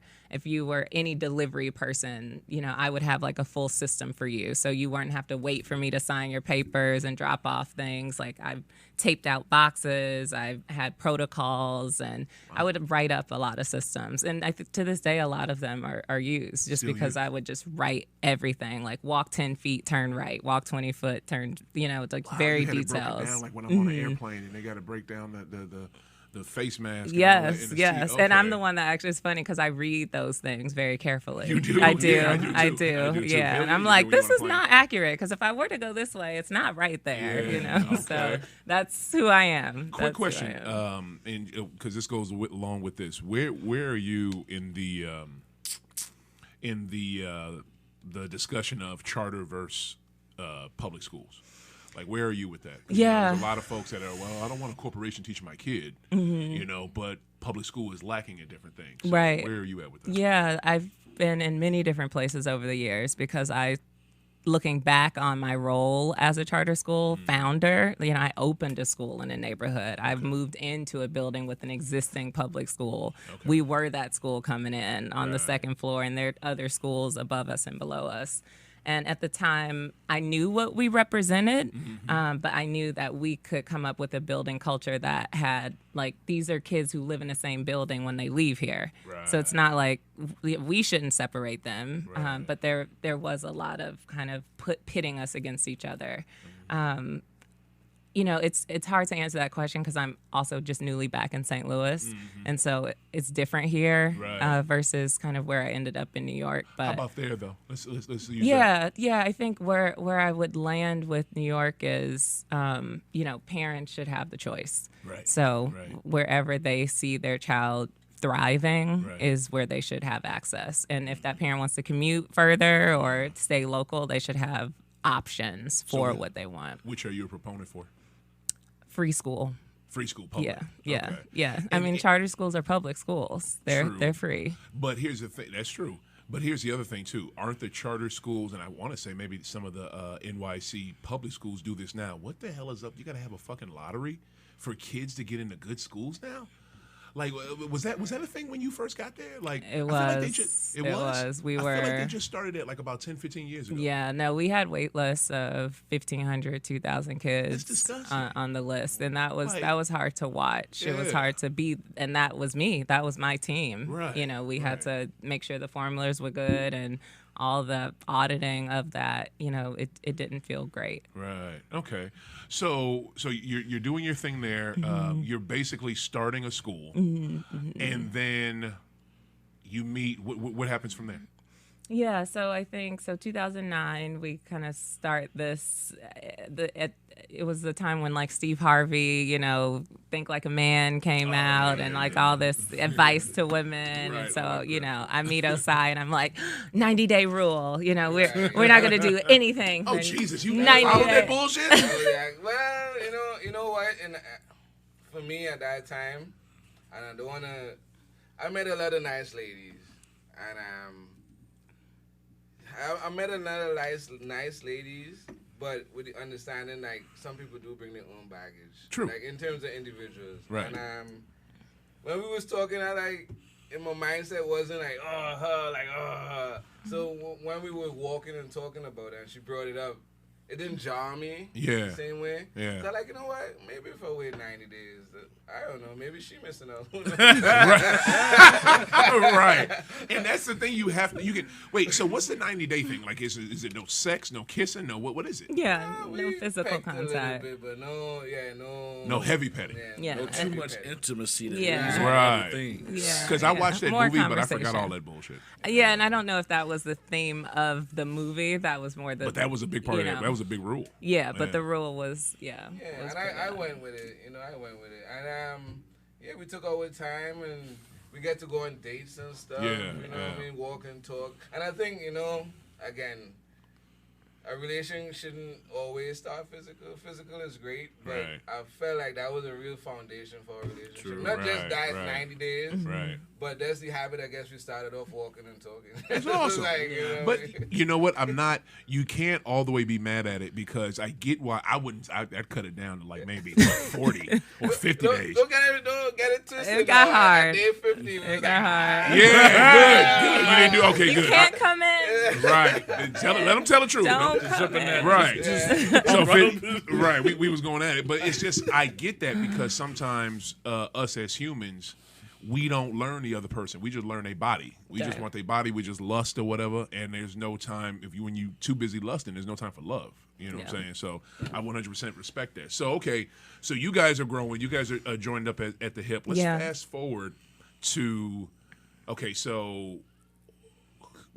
any delivery person, I would have like a full system for you, so you wouldn't have to wait for me to sign your papers and drop off things. Like I've taped out boxes, I've had protocols, and I would write up a lot of systems, and to this day a lot of them are used just Still because used. I would just write everything, like walk 10 feet, turn right, walk 20 foot, turn, it's like very You had it broken details. down, like when I'm on an airplane and they got to break down the face mask. and all that Yes, in the yes. seat. And I'm Okay. the one that actually is funny because I read those things very carefully. You do? I do. Yeah, I I do. do too. Yeah. Hell And yeah, I'm you like, do when this you're is on a not accurate because if I were to go this way, it's not right there, Yeah, So okay. that's who I am. Quick That's who I question, am. and because this goes along with this, where are you in the discussion of charter versus public schools? Like, where are you with that? 'Cause, Yeah. there's a lot of folks that are, well, I don't want a corporation teaching my kid, but public school is lacking in different things. So Right. Where are you at with that? Yeah, I've been in many different places over the years because looking back on my role as a charter school founder, I opened a school in a neighborhood. I've moved into a building with an existing public school. Okay. We were that school coming in on the second floor, and there are other schools above us and below us. And at the time, I knew what we represented, but I knew that we could come up with a building culture that had, like, these are kids who live in the same building when they leave here. So it's not like we shouldn't separate them, but there was a lot of kind of pitting us against each other. It's hard to answer that question because I'm also just newly back in St. Louis, and so it's different here versus kind of where I ended up in New York. But How about there, though? Let's use that. yeah. I think where I would land with New York is, parents should have the choice. Right. So Right. wherever they see their child thriving Right. is where they should have access. And if that parent wants to commute further or stay local, they should have options for what they want. Which are you a proponent for? Free school. Free school, public. Yeah. Okay. I mean, charter schools are public schools. True. They're free. But here's the thing. That's true. But here's the other thing, too. Aren't the charter schools, and I want to say maybe some of the NYC public schools do this now. What the hell is up? You got to have a fucking lottery for kids to get into good schools now? Like, was that a thing when you first got there? Like, It I feel like they was. just, It was. I feel like they just started it like about 10, 15 years ago. Yeah, no, we had wait lists of 1,500, 2,000 kids That's disgusting. on the list, and that was Like- hard to watch. It was Yeah. hard to be, and that was me. That was my team. Right, We had to make sure the formulas were good, and all the auditing of that, it didn't feel great. Right. Okay. So you're doing your thing there. You're basically starting a school, and then you meet. What happens from there? Yeah, so I think 2009 we kind of start this. It was the time when like Steve Harvey, Think Like a Man came out, and like all this advice to women. Right, and so right. I meet Osai and I'm like, 90-day rule. We're not gonna do anything. Oh for Jesus! You 90 follow that days. bullshit? Oh, yeah. Well, you know what? And for me at that time, and I don't wanna. I met a lot of nice ladies, and I met a lot of nice ladies, but with the understanding, like, some people do bring their own baggage. True. Like, in terms of individuals. Right. And when we was talking, in my mindset wasn't like, her. So when we were walking and talking about it, and she brought it up, it didn't jar me Yeah. the same way. Yeah. So you know what? Maybe if I wait 90 days, I don't know. Maybe she missing out. Right. And that's the thing you can wait. So what's the 90-day thing? Like, is it no sex, no kissing, no what is it? Yeah, no We physical pecked a little contact. bit, but no. No heavy petting. Yeah. No too much intimacy. That Yeah. leads to Right. other things. Yeah. Because I watched that More movie, but I forgot conversation. all that bullshit. Yeah, and I don't know if that was the theme of the movie. That was more the. But that was a big part of it. That was a big rule. Yeah, but Yeah. the rule was Yeah, was and pretty I much. went with it. And we took our time, and we get to go on dates and stuff. Yeah, What I mean, walk and talk. And I think again, a relation shouldn't always start physical. Physical is great, but Right. I felt like that was a real foundation for a relationship. True. Not just Right, that right. 90 days, Right. but that's the habit. I guess we started off walking and talking. It's awesome. But you know what? You can't all the way be mad at it, because I get why I'd cut it down to like maybe 40 or 50 days. Don't get it twisted. It got hard. Day 50 was It got hard. Yeah, good. You didn't do okay. You Good. can't come in. Right. Let them tell the truth. Don't Just come up in that. in. Right. Yeah. So right, we was going at it, but it's just I get that, because sometimes us as humans, we don't learn the other person. We just learn their body. We just Right. want their body. We just lust or whatever, and there's no time when you too busy lusting. There's no time for love. You know what I'm Yeah. saying? So I 100% respect that. So okay, so you guys are growing. You guys are joined up at the hip. Let's Yeah. fast forward to so.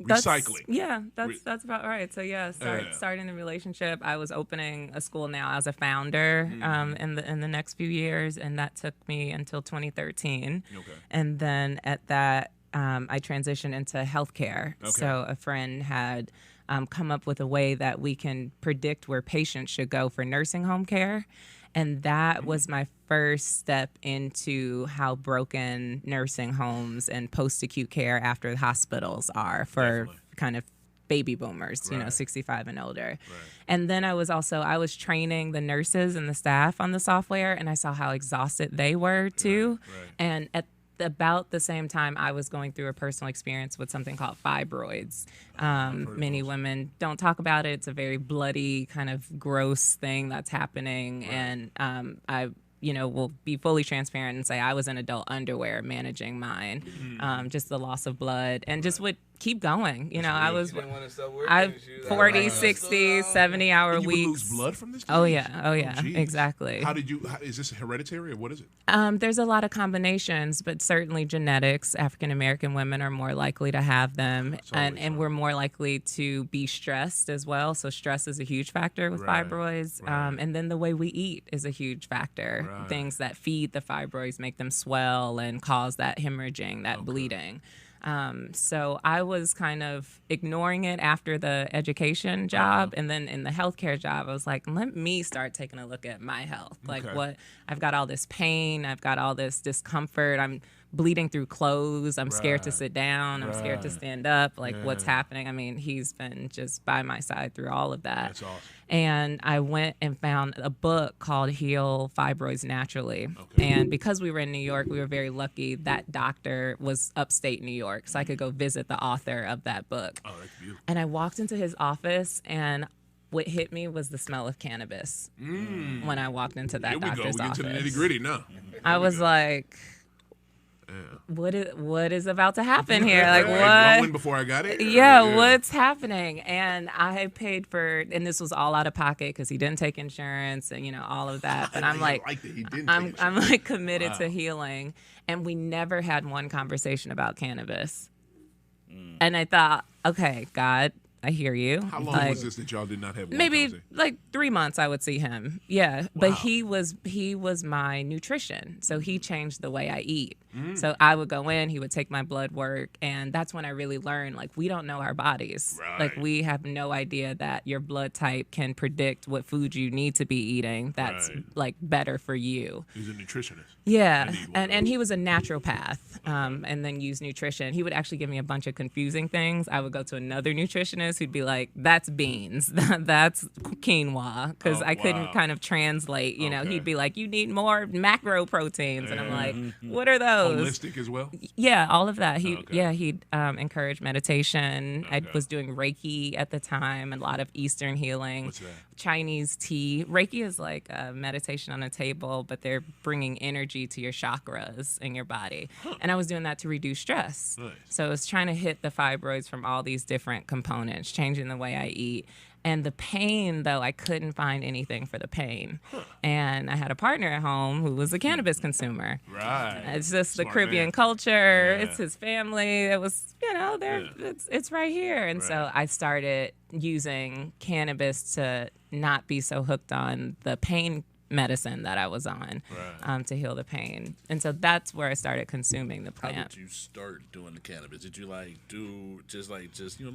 That's- Recycling. Yeah, that's about right. So yeah, Yeah. starting the relationship. I was opening a school now as a founder in the next few years, and that took me until 2013. Okay. And then at that, I transitioned into healthcare. Okay. So a friend had come up with a way that we can predict where patients should go for nursing home care. And that was my first step into how broken nursing homes and post-acute care after the hospitals are for Definitely. kind of baby boomers, Right. 65 and older. Right. And then I was training the nurses and the staff on the software, and I saw how exhausted they were too. Right. And at about the same time, I was going through a personal experience with something called fibroids. Many women don't talk about it. It's a very bloody, kind of gross thing that's happening. Right. And I will be fully transparent and say I was in adult underwear managing mine. Just the loss of blood and just would keep going. I was She didn't want to stop working. I She was like, 40, "Oh, 60, slow down." 70-hour And you would weeks. lose blood from this? Oh disease? yeah, geez. exactly. Is this hereditary or what is it? There's a lot of combinations, but certainly genetics. African American women are more likely to have them, and we're more likely to be stressed as well. So stress is a huge factor with Right, fibroids, right. and then the way we eat is a huge factor. Right. Things that feed the fibroids make them swell and cause that hemorrhaging, that bleeding. So I was kind of ignoring it after the education job, and then in the healthcare job, I was like, let me start taking a look at my health. Like Okay. I've got all this pain, I've got all this discomfort, I'm bleeding through clothes, I'm scared to Right. sit down, I'm scared to Right. stand up. Like what's Yeah. happening? I mean, he's been just by my side through all of that. That's awesome. And I went and found a book called Heal Fibroids Naturally. Okay. And because we were in New York, we were very lucky that doctor was upstate New York, so I could go visit the author of that book. Oh, that's beautiful. And I walked into his office, and what hit me was the smell of cannabis when I walked into that Here we go. doctor's We get to the office. nitty gritty now. I was like, what is about to happen here? Like Blowing what? before I got it? Yeah, what's happening? And I paid for, and this was all out of pocket because he didn't take insurance and all of that. But I'm like, I'm like committed to healing, and we never had one conversation about cannabis. And I thought, okay, God, I hear you. How long was this that y'all did not have one maybe like 3 months I would see him. Yeah. Wow. But he was my nutrition. So he changed the way I eat. So I would go in, he would take my blood work, and that's when I really learned, like, we don't know our bodies. Right. Like, we have no idea that your blood type can predict what food you need to be eating that's like better for you. He's a nutritionist. Yeah, and he was a naturopath, and then used nutrition. He would actually give me a bunch of confusing things. I would go to another nutritionist who'd be like, that's beans, that's quinoa, because I couldn't kind of translate, He'd be like, you need more macro proteins, and I'm like, what are those? Holistic as well? Yeah, all of that. He'd encourage meditation. I was doing Reiki at the time, a lot of Eastern healing. What's that? Chinese tea. Reiki is like a meditation on a table, but they're bringing energy to your chakras in your body. And I was doing that to reduce stress. Nice. So I was trying to hit the fibroids from all these different components, changing the way I eat. And the pain, though, I couldn't find anything for the pain. And I had a partner at home who was a cannabis consumer. Right. It's just Smart the Caribbean man. culture. Yeah. It's his family. It was, it's right here. And so I started using cannabis to not be so hooked on the pain medicine that I was on to heal the pain. And so that's where I started consuming the plant. How did you start doing the cannabis? Did you let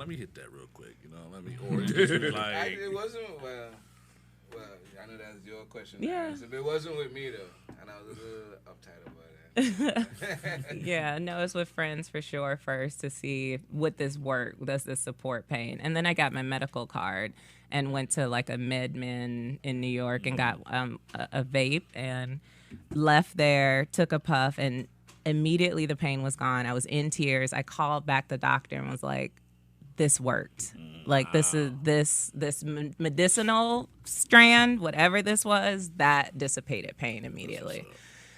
me hit that real quick, or just it wasn't, well, I know that's your question. Yeah. But it wasn't with me, though, and I was a little uptight about it. Yeah, no, it's with friends for sure first to see would this work, does this support pain? And then I got my medical card and went to like a MedMen in New York and got a vape and left there, took a puff, and immediately the pain was gone. I was in tears. I called back the doctor and was like, this worked. Like this medicinal strand, whatever this was, that dissipated pain immediately.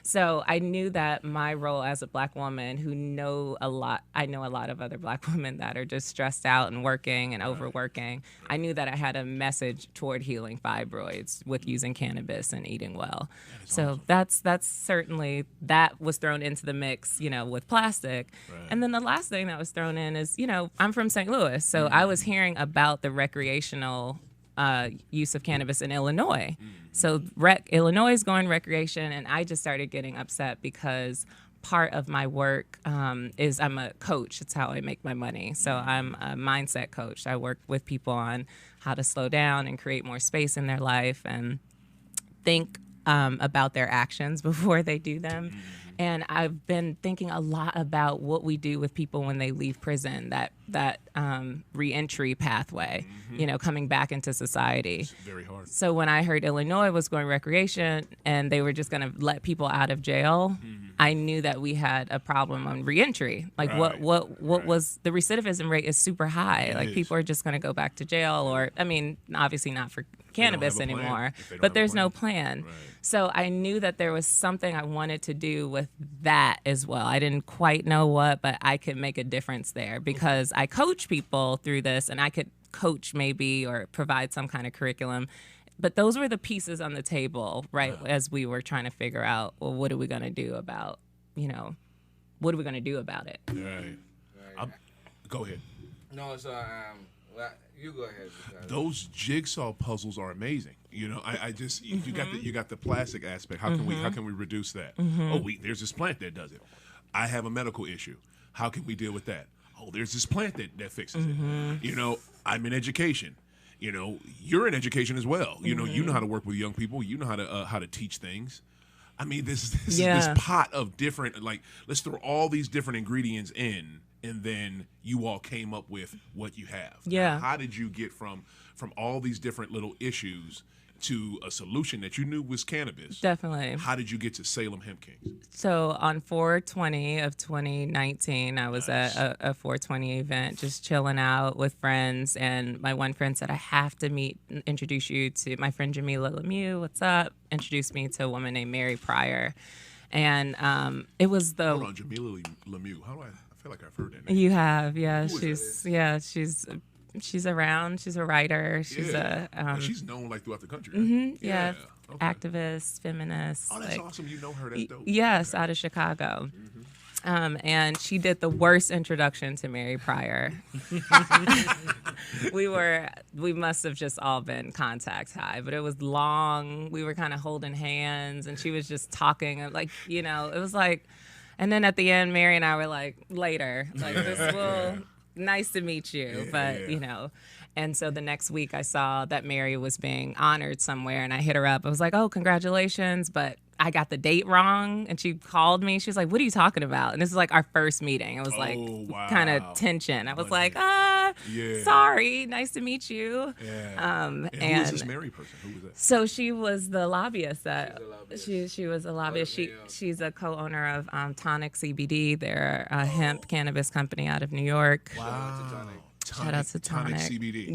So I knew that my role as a Black woman who I know a lot of other Black women that are just stressed out and working and overworking. I knew that I had a message toward healing fibroids with using cannabis and eating well. So awesome. That's certainly, that was thrown into the mix, with plastic. Right. And then the last thing that was thrown in is, I'm from St. Louis. So I was hearing about the recreational use of cannabis in Illinois. So Illinois is going recreation, and I just started getting upset because part of my work is I'm a coach. It's how I make my money. So I'm a mindset coach. I work with people on how to slow down and create more space in their life and think about their actions before they do them. And I've been thinking a lot about what we do with people when they leave prison, that reentry pathway, coming back into society. It's very hard. So when I heard Illinois was going recreation and they were just going to let people out of jail, I knew that we had a problem on reentry. Like what was the recidivism rate is super high. Like people are just going to go back to jail, or obviously not for cannabis anymore, but there's no plan. Right. So I knew that there was something I wanted to do with that as well. I didn't quite know what, but I could make a difference there because I coach people through this, and I could coach maybe or provide some kind of curriculum. But those were the pieces on the table, right, as we were trying to figure out, well, what are we going to do about, what are we going to do about it? Right. Go ahead. No, so, well, you go ahead. Those jigsaw puzzles are amazing. I just you got the plastic aspect. How can we reduce that? Oh, there's this plant that does it. I have a medical issue. How can we deal with that? Oh, there's this plant that fixes it. I'm in education. You're in education as well. You know how to work with young people. You know how to teach things. I mean, this pot of different, like, let's throw all these different ingredients in, and then you all came up with what you have. Yeah. Now, how did you get from all these different little issues to a solution that you knew was cannabis? Definitely. How did you get to Salem Hemp Kings? So on 4/20 of 2019, I was at a 4/20 event, just chilling out with friends, and my one friend said, I have to introduce you to my friend Jamila Lemieux. What's up? Introduced me to a woman named Mary Pryor. And it was the Hold on, Jamila Lemieux. How do I feel like I've heard that name. You have, yeah. Who is She's around. She's a writer. She's she's known like throughout the country. Right? yeah, Okay. activist, feminist. Oh, that's awesome. You know her. That's dope. Yes, out of Chicago. And she did the worst introduction to Mary Pryor. We must have just all been contact high, but it was long. We were kind of holding hands, and she was just talking, like, it was like, and then at the end, Mary and I were like, later, like, this will, nice to meet you, but, And so the next week I saw that Mary was being honored somewhere, and I hit her up. I was like, oh, congratulations, but I got the date wrong. And she called me. She was like, what are you talking about? And this is like our first meeting. It was like kind of tension. I was like, sorry, nice to meet you. Yeah. And who is this Mary person? Who was that? So she was the lobbyist. She was a lobbyist. She's a co-owner of Tonic CBD. They're a hemp cannabis company out of New York. Wow. Shout out to Tonic CBD.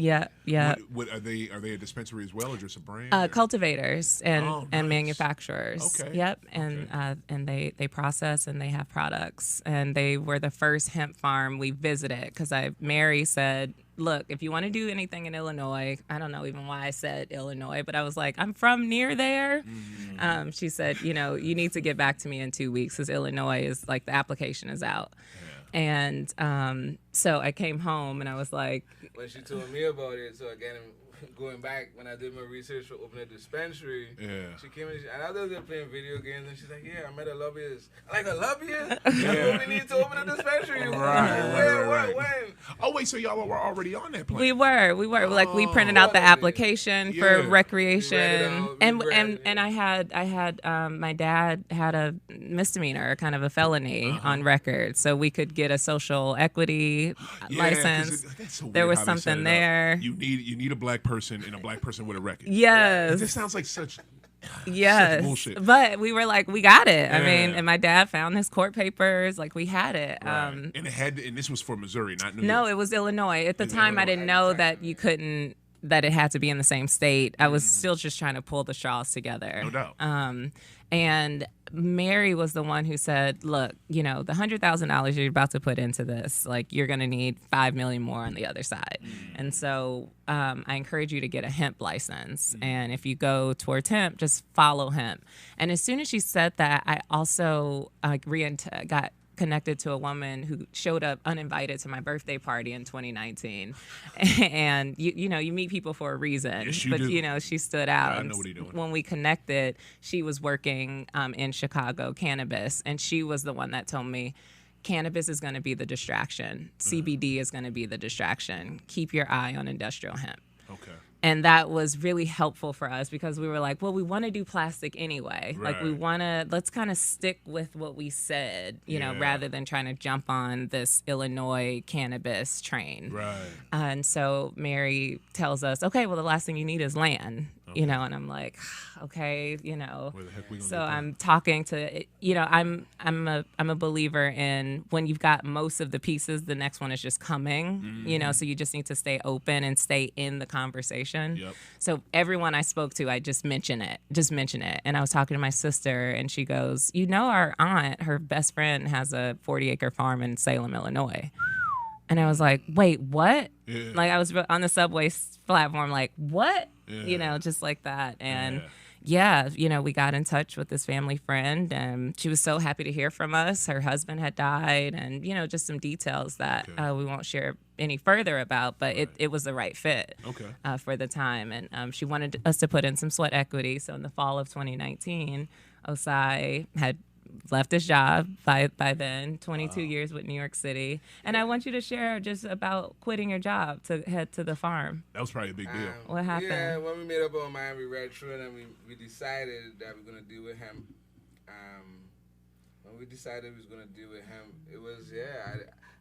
Yeah. What are they a dispensary as well, or just a brand? Cultivators and nice. manufacturers. Okay. Yep. And they process and they have products. And they were the first hemp farm we visited because Mary said, look, if you want to do anything in Illinois, I don't know even why I said Illinois, but I was like, I'm from near there. Mm-hmm. She said, you need to get back to me in 2 weeks because Illinois is like the application is out. And so I came home and I was like... When she told me about it, so again, going back, when I did my research for opening a dispensary, she came in and I was there playing video games, and she's like, yeah, I met a lobbyist. I'm like, a lobbyist? Yeah. We need to open a dispensary. Right. When? Oh, wait, so y'all were already on that plan? We were. Like, we printed out the application for recreation. And I had my dad had a misdemeanor, kind of a felony on record, so we could get a social equity license. So there was something there. You need a black person and a black person with a record. Yes. This sounds like such bullshit. But we were like, we got it. I mean, and my dad found his court papers. Like, we had it. Right. And this was for Missouri, not New York. No, it was Illinois. At the time, I didn't know that you couldn't, that it had to be in the same state. I was still just trying to pull the straws together. No doubt. And Mary was the one who said, look, the $100,000 you're about to put into this, like, you're going to need $5 million more on the other side. And so I encourage you to get a hemp license. And if you go towards hemp, just follow hemp. And as soon as she said that, I also got connected to a woman who showed up uninvited to my birthday party in 2019. And you meet people for a reason. Yes, you but do. She stood out. I know what he's doing. When we connected, she was working in Chicago cannabis, and she was the one that told me cannabis is going to be the distraction. CBD is going to be the distraction. Keep your eye on industrial hemp. Okay. And that was really helpful for us because we were like, well, we want to do plastic anyway. Right. Like, let's kind of stick with what we said, rather than trying to jump on this Illinois cannabis train. Right. And so Mary tells us, okay, well, the last thing you need is land. And I'm like, okay, Where the heck we gonna so get I'm talking to, I'm a believer in when you've got most of the pieces, the next one is just coming, so you just need to stay open and stay in the conversation. Yep. So everyone I spoke to, I just mention it. And I was talking to my sister, and she goes, our aunt, her best friend has a 40-acre farm in Salem, Illinois. And I was like, wait, what? Yeah. Like, I was on the subway platform, like, what? Yeah. Just like that. And we got in touch with this family friend, and she was so happy to hear from us. Her husband had died, and, just some details that we won't share any further about, but it was the right fit for the time. And she wanted us to put in some sweat equity. So in the fall of 2019, Osai had left his job by then, 22 years with New York City. And I want you to share just about quitting your job to head to the farm. That was probably a big deal. What happened? Yeah, when we made up our mind, we read through it, and we decided that we're going to deal with hemp. When we decided we was going to deal with hemp, it was,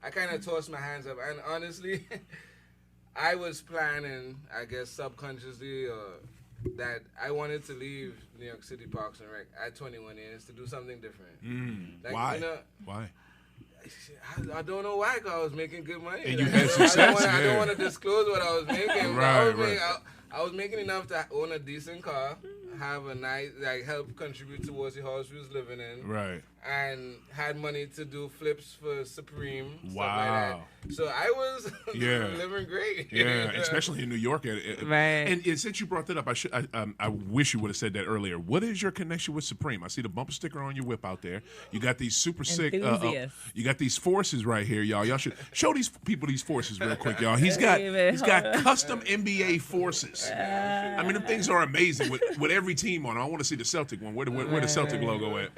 I kind of tossed my hands up. And honestly, I was planning, I guess subconsciously, that I wanted to leave New York City Parks and Rec at 21 years to do something different. Like, why? Why? I don't know why, because I was making good money. And you had success. I don't want to disclose what I was making. Right. I was making enough to own a decent car, have a nice, like, help contribute towards the house we was living in. Right. And had money to do flips for Supreme. Stuff Wow. like that. So I was living great. Yeah, especially in New York. Right. And since you brought that up, I wish you would have said that earlier. What is your connection with Supreme? I see the bumper sticker on your whip out there. You got these super sick. You got these forces right here, y'all. Y'all should show these people these forces real quick, y'all. He's got custom NBA forces. I mean, them things are amazing with every team on. I want to see the Celtic one. Where the Celtic logo at?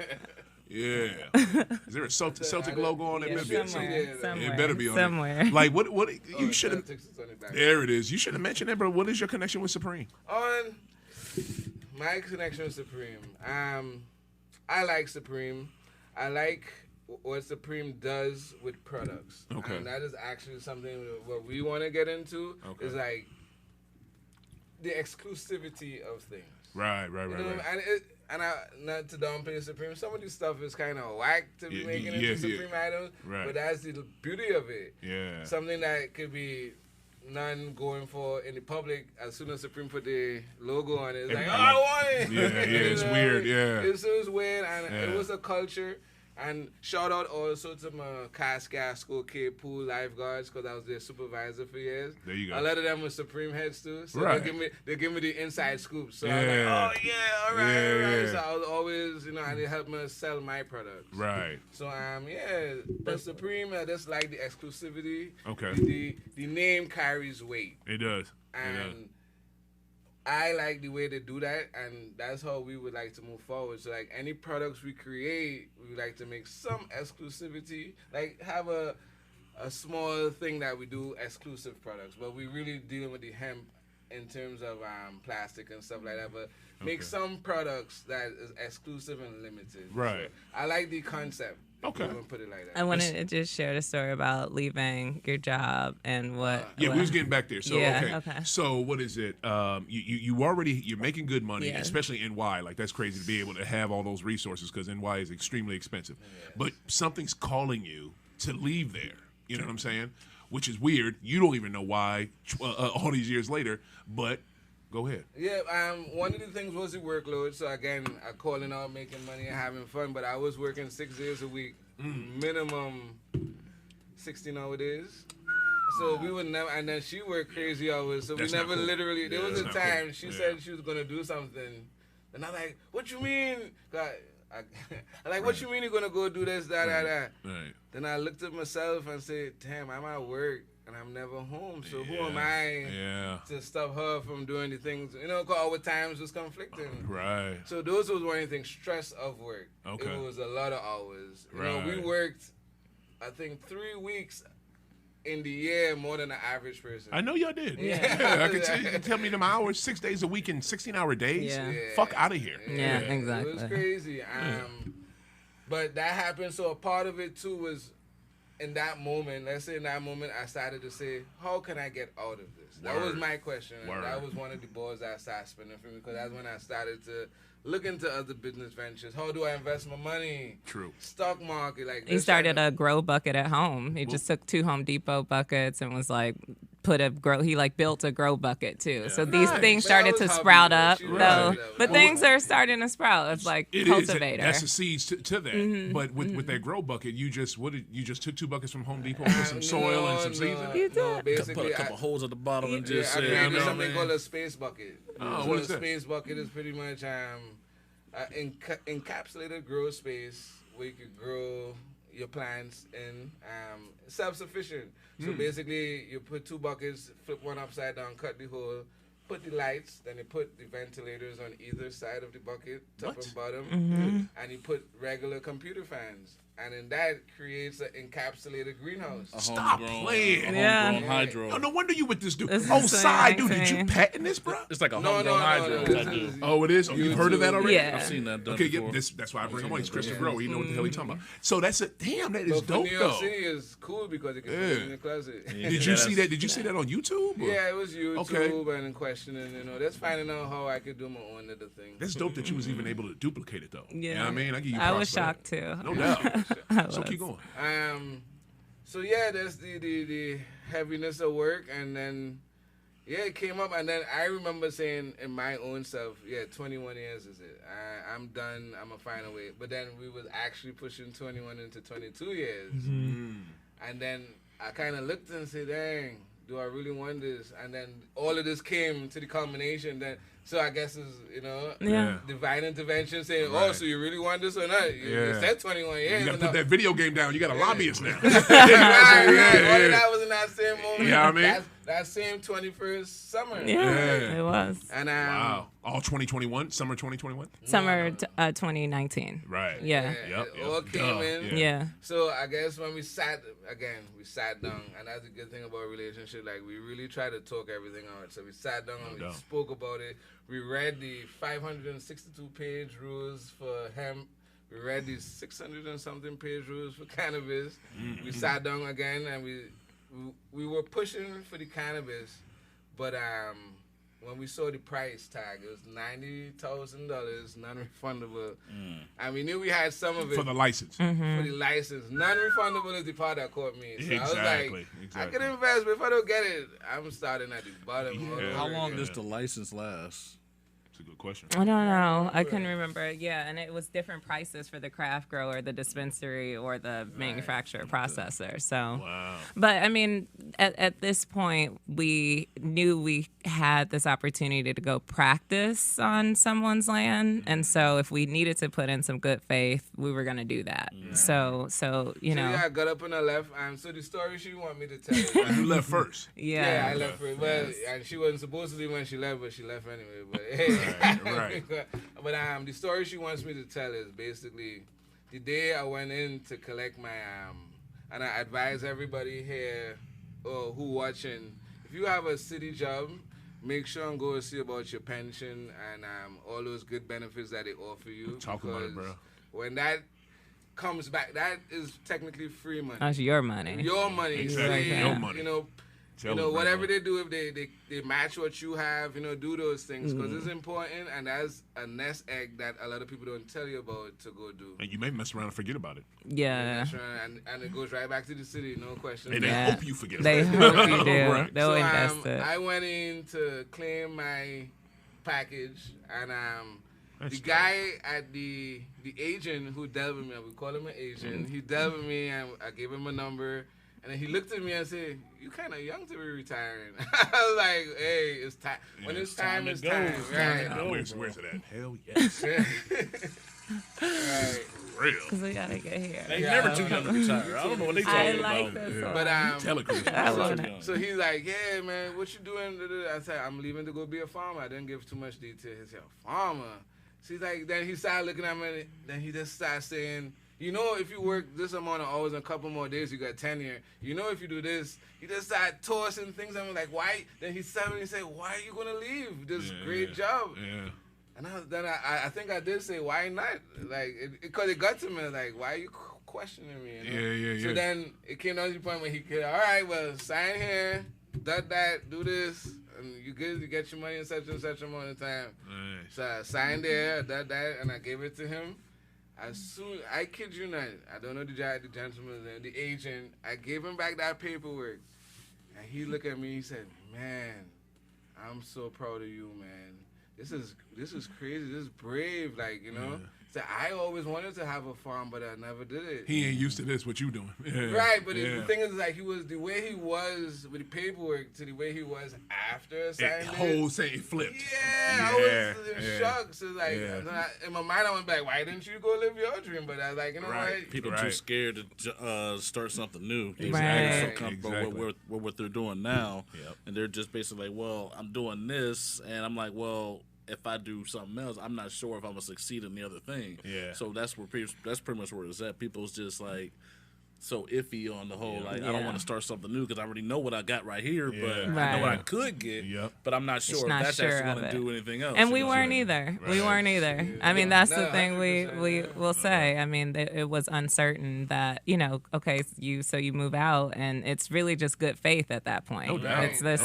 Yeah. Is there a Celtic logo on it? Yeah, somewhere. It better be on somewhere. Like what you should have. There it is. You should have mentioned it, bro. What is your connection with Supreme? On my connection with Supreme, I like Supreme. I like what Supreme does with products. Okay. And that is actually something what we want to get into. Okay. Is like the exclusivity of things. Right. You know, and I not to downplay Supreme. Some of this stuff is kind of whack to be making into Supreme items, but that's the beauty of it. Yeah. Something that could be none going for in the public. As soon as Supreme put the logo on it, it's like, oh, I want it. Yeah, it's weird. Yeah. It's weird, and it was a culture. And shout out also to my Cascade School Cape Pool lifeguards because I was their supervisor for years. There you go. A lot of them were Supreme heads too, so they give me the inside scoop. So I was like, oh yeah, all right. So I was always, and they helped me sell my products. Right. So but Supreme, I just like the exclusivity. Okay. The name carries weight. It does. And I like the way they do that, and that's how we would like to move forward. So, like, any products we create, we would like to make some exclusivity. Like, have a small thing that we do, exclusive products. But we really dealing with the hemp in terms of plastic and stuff like that. But make some products that is exclusive and limited. Right. So I like the concept. Okay. Put it like that. I wanted to just share the story about leaving your job and what. Yeah, we was getting back there. So okay. So what is it? You're making good money, especially NY. Like that's crazy to be able to have all those resources because NY is extremely expensive. Yes. But something's calling you to leave there. You know what I'm saying? Which is weird. You don't even know why all these years later, but. Go ahead. Yeah, one of the things was the workload. So again, I calling out, making money and having fun. But I was working 6 days a week, minimum 16-hour days. So we would never, and then she worked crazy hours. So we never literally. There was a time she said she was gonna do something, and I'm like, "What you mean?" I'm like, "What you mean you're gonna go do this, that?" Right. Then I looked at myself and said, "Damn, I'm at work." And I'm never home, so who am I to stop her from doing the things? Because our times was conflicting. Right. So those was one of the things, stress of work. Okay. It was a lot of hours. Right. We worked, I think, 3 weeks in the year more than an average person. I know y'all did. Yeah. I can tell you. Tell me them hours, 6 days a week and 16-hour days. Yeah. Fuck out of here. Yeah, exactly. It was crazy. But that happened. So a part of it too was. In that moment, I started to say, how can I get out of this? That was my question. And that was one of the balls that started spinning for me because that's when I started to look into other business ventures. How do I invest my money? True. Stock market. He started a grow bucket at home. He just took 2 Home Depot buckets and was like, he built a grow bucket too. Yeah. So these things started to sprout up though. But things are starting to sprout. It's like cultivator. That's the seeds to that. Mm-hmm. But with that grow bucket, you just took 2 buckets from Home Depot with some soil and some seeds in it? You did. Basically, put a couple holes at the bottom and just I created something called a space bucket. What is that? A space bucket is pretty much encapsulated grow space where you could grow your plants in self-sufficient. So basically, you put 2 buckets, flip one upside down, cut the hole, put the lights, then you put the ventilators on either side of the bucket, top and bottom, and you put regular computer fans. And then that creates an encapsulated greenhouse. Stop playing. A homegrown hydro. No wonder you with this dude. Side dude, did you patent this, bro? It's like a homegrown hydro. Oh, it is? You've heard of that already? Yeah. I've seen that done Okay, before. that's why I bring him on. He's Cris Tha Grower. You know what the hell he's talking about. So that is dope, New York City is cool because you can put it in the closet. Did you see that? Did you see that on YouTube? Or? Yeah, it was YouTube and questioning, just finding out how I could do my own little thing. That's dope that you was even able to duplicate it, though. Yeah. You know what I mean? I give you I props was for that. shocked too. No doubt. So keep going. So yeah, that's the heaviness of work, and then Yeah, it came up, and then I remember saying in my own self, 21 years is it. I'm done. I'm going to find a way. But then we was actually pushing 21 into 22 years. And then I kind of looked and said, dang, do I really want this? And then all of this came to the culmination. So I guess it's, divine intervention saying, so you really want this or not? You said 21 years. You got to put that video game down. You got a lobbyist now. All of that was in that same moment. Yeah, I mean. That same 21st summer. Yeah, it was. And wow. All 2021? Summer 2021? Summer 2019. Right. Yeah. It all came in. Yeah. So I guess when we sat down, and that's a good thing about a relationship. Like, we really try to talk everything out. So we sat down and we spoke about it. We read the 562-page rules for hemp. We read these 600 and something page rules for cannabis. We sat down again and we were pushing for the cannabis, but when we saw the price tag, it was $90,000 non-refundable, and we knew we had some of it for the license. For the license, non-refundable is the part that caught me. So I was like, I can invest, but if I don't get it, I'm starting at the bottom. How long does the license last? That's a good question. I don't know. I couldn't remember. Yeah, and it was different prices for the craft grower, the dispensary, or the manufacturer processor. So, but I mean, at this point, we knew we had this opportunity to go practice on someone's land, and so if we needed to put in some good faith, we were going to do that. So you know. I got up and I left. So the story she want me to tell you. You left first. Yeah, I left first. But and she wasn't supposed to leave when she left, but she left anyway. But hey. Right. But the story she wants me to tell is basically the day I went in to collect my and I advise everybody here who watching, if you have a city job, make sure and go see about your pension and all those good benefits that they offer you. Talk about it, bro. When that comes back, that is technically free money. That's your money. Your money. Exactly. So, your money. Whatever they do, if they match what you have, do those things because it's important, and that's a nest egg that a lot of people don't tell you about to go do. And you may mess around and forget about it. Yeah. And it goes right back to the city, no question. And they hope you forget. They hope you do. Right. They'll invest it. I went in to claim my package, and the guy at the agent who dealt with me, we call him an agent. He dealt with me, and I gave him a number. And then he looked at me and said, "You kind of young to be retiring." I was like, "Hey, it's time. When it's time, it's time." Right? Where's it at? Hell yes. Right. Real. Because we gotta get here. They never too young to retire. I don't know what they talking about. I like this. But Tell it, Cris. so he's like, "Yeah, man, what you doing?" I said, "I'm leaving to go be a farmer." I didn't give too much detail. He said, "Farmer." So he's like, then he started looking at me. Then he just started saying, if you work this amount of hours and a couple more days, you got tenure. If you do this, he just started tossing things. I'm like, why? Then he said, why are you going to leave this great job? Yeah. And I think I did say, why not? Like, because it got to me, like, why are you questioning me? Yeah. So then it came down to the point where he could, all right, well, sign here, that, do this. And you get your money in such and such amount of time. Nice. So I signed there, that, and I gave it to him. As soon, I kid you not, I don't know the gentleman, the agent, I gave him back that paperwork. And he looked at me, he said, "Man, I'm so proud of you, man. This is crazy, this is brave, like, So I always wanted to have a farm, but I never did it." He ain't used to this, what you doing. Yeah. Right, but the thing is, like, the way he was with the paperwork to the way he was after signing it flipped. Yeah, I was in shock. So, like, in my mind, I went back, why didn't you go live your dream? But I was like, what? People too scared to start something new. Right. So comfortable with what they're doing now. Yep. And they're just basically like, well, I'm doing this, and I'm like, well, if I do something else, I'm not sure if I'm gonna succeed in the other thing. Yeah. So that's pretty much where it's at. People's just like so iffy on the whole. Like, I don't want to start something new because I already know what I got right here, but I know what I could get. But I'm not sure if that's actually going to do anything else. And we weren't either. Right. We weren't either. I mean, that's the thing we will say. I mean, it was uncertain that okay, you move out, and it's really just good faith at that point. No doubt. It's this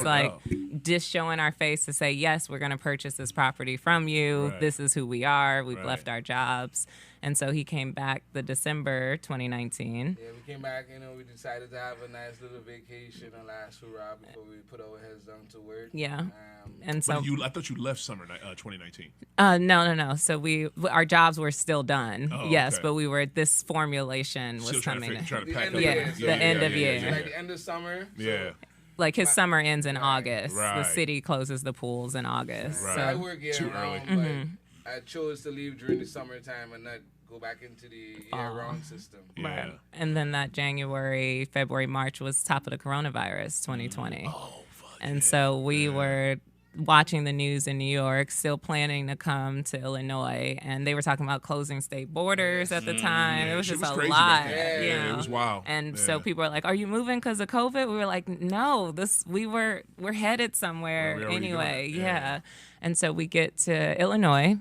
just showing our face to say, yes, we're going to purchase this property from you. Right. This is who we are. We've left our jobs. And so he came back the December 2019. Yeah, we came back, we decided to have a nice little vacation and last hurrah before we put our heads down to work. Yeah. And so I thought you left summer 2019. No. So our jobs were still done. Oh, yes, okay. but this formulation was Still coming. trying to The pack end up. of Yeah, year. the end of year. So like the end of summer. Yeah. Like his summer ends in August. The Right. city closes the pools in August. Right. So I So work year Too round, early. but I chose to leave during the summertime and not go back into the year-round system. Yeah. Right. And then that January, February, March was top of the coronavirus 2020. Oh, fuck. And so we were watching the news in New York, still planning to come to Illinois, and they were talking about closing state borders at the time. Yeah, It was shit just was a crazy lot. back then. you Yeah, know? it was wild. And so Yeah. people were like, "Are you moving because of COVID?" We were like, "No, we're headed somewhere Where we already anyway." going. Yeah. And so we get to Illinois.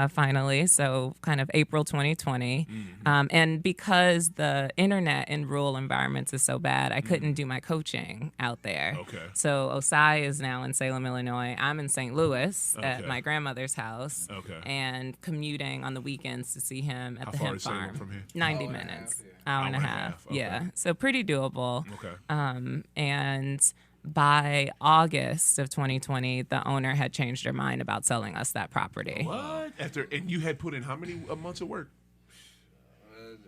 Finally, so kind of April 2020. And because the internet in rural environments is so bad, I couldn't do my coaching out there. Okay. So Osai is now in Salem, Illinois. I'm in St. Louis Okay. at my grandmother's house. Okay. And commuting on the weekends to see him at How the far hemp is Salem farm. from here? 90 Hour and a minutes. half, Hour and a half. Okay. Yeah. So pretty doable. Okay. And by August of 2020, the owner had changed her mind about selling us that property. What? And you had put in how many months of work?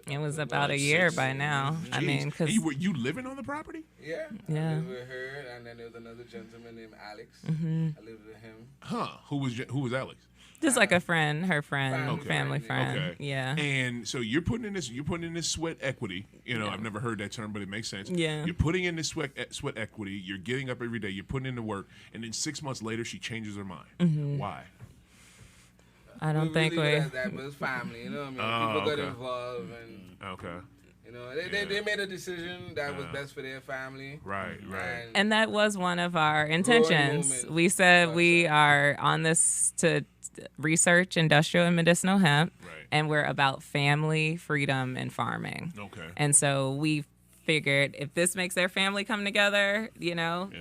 It was about a year by now. I Jeez. mean, And because you living on the property? Yeah. Yeah. I lived with her, and then there was another gentleman named Alex. Mm-hmm. I lived with him. Huh? Who was Alex? just like a friend, her friend, Okay. family friend. Okay. Yeah. And so you're putting in this sweat equity. I've never heard that term, but it makes sense. Yeah. You're putting in this sweat equity. You're getting up every day. You're putting in the work, and then 6 months later, she changes her mind. Mm-hmm. Why? I don't think really we. good at that, but it's family. You know what I mean? Oh, People okay. got involved, and Okay. they made a decision that was best for their family. Right. And that was one of our intentions. moment. We said we are on this to research industrial and medicinal hemp, Right. and we're about family, freedom, and farming. Okay. And so we figured if this makes their family come together,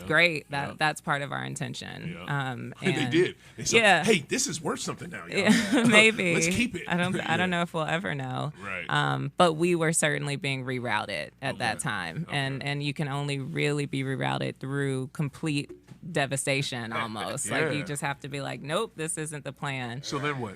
great. That's part of our intention. Yeah. And they did. They said, Yeah. Hey, this is worth something now. Y'all. Yeah, maybe. Let's keep it. I don't know if we'll ever know. Right. But we were certainly being rerouted at that time, Okay. and you can only really be rerouted through complete devastation almost. Yeah. Like you just have to be like, nope, this isn't the plan. So then what?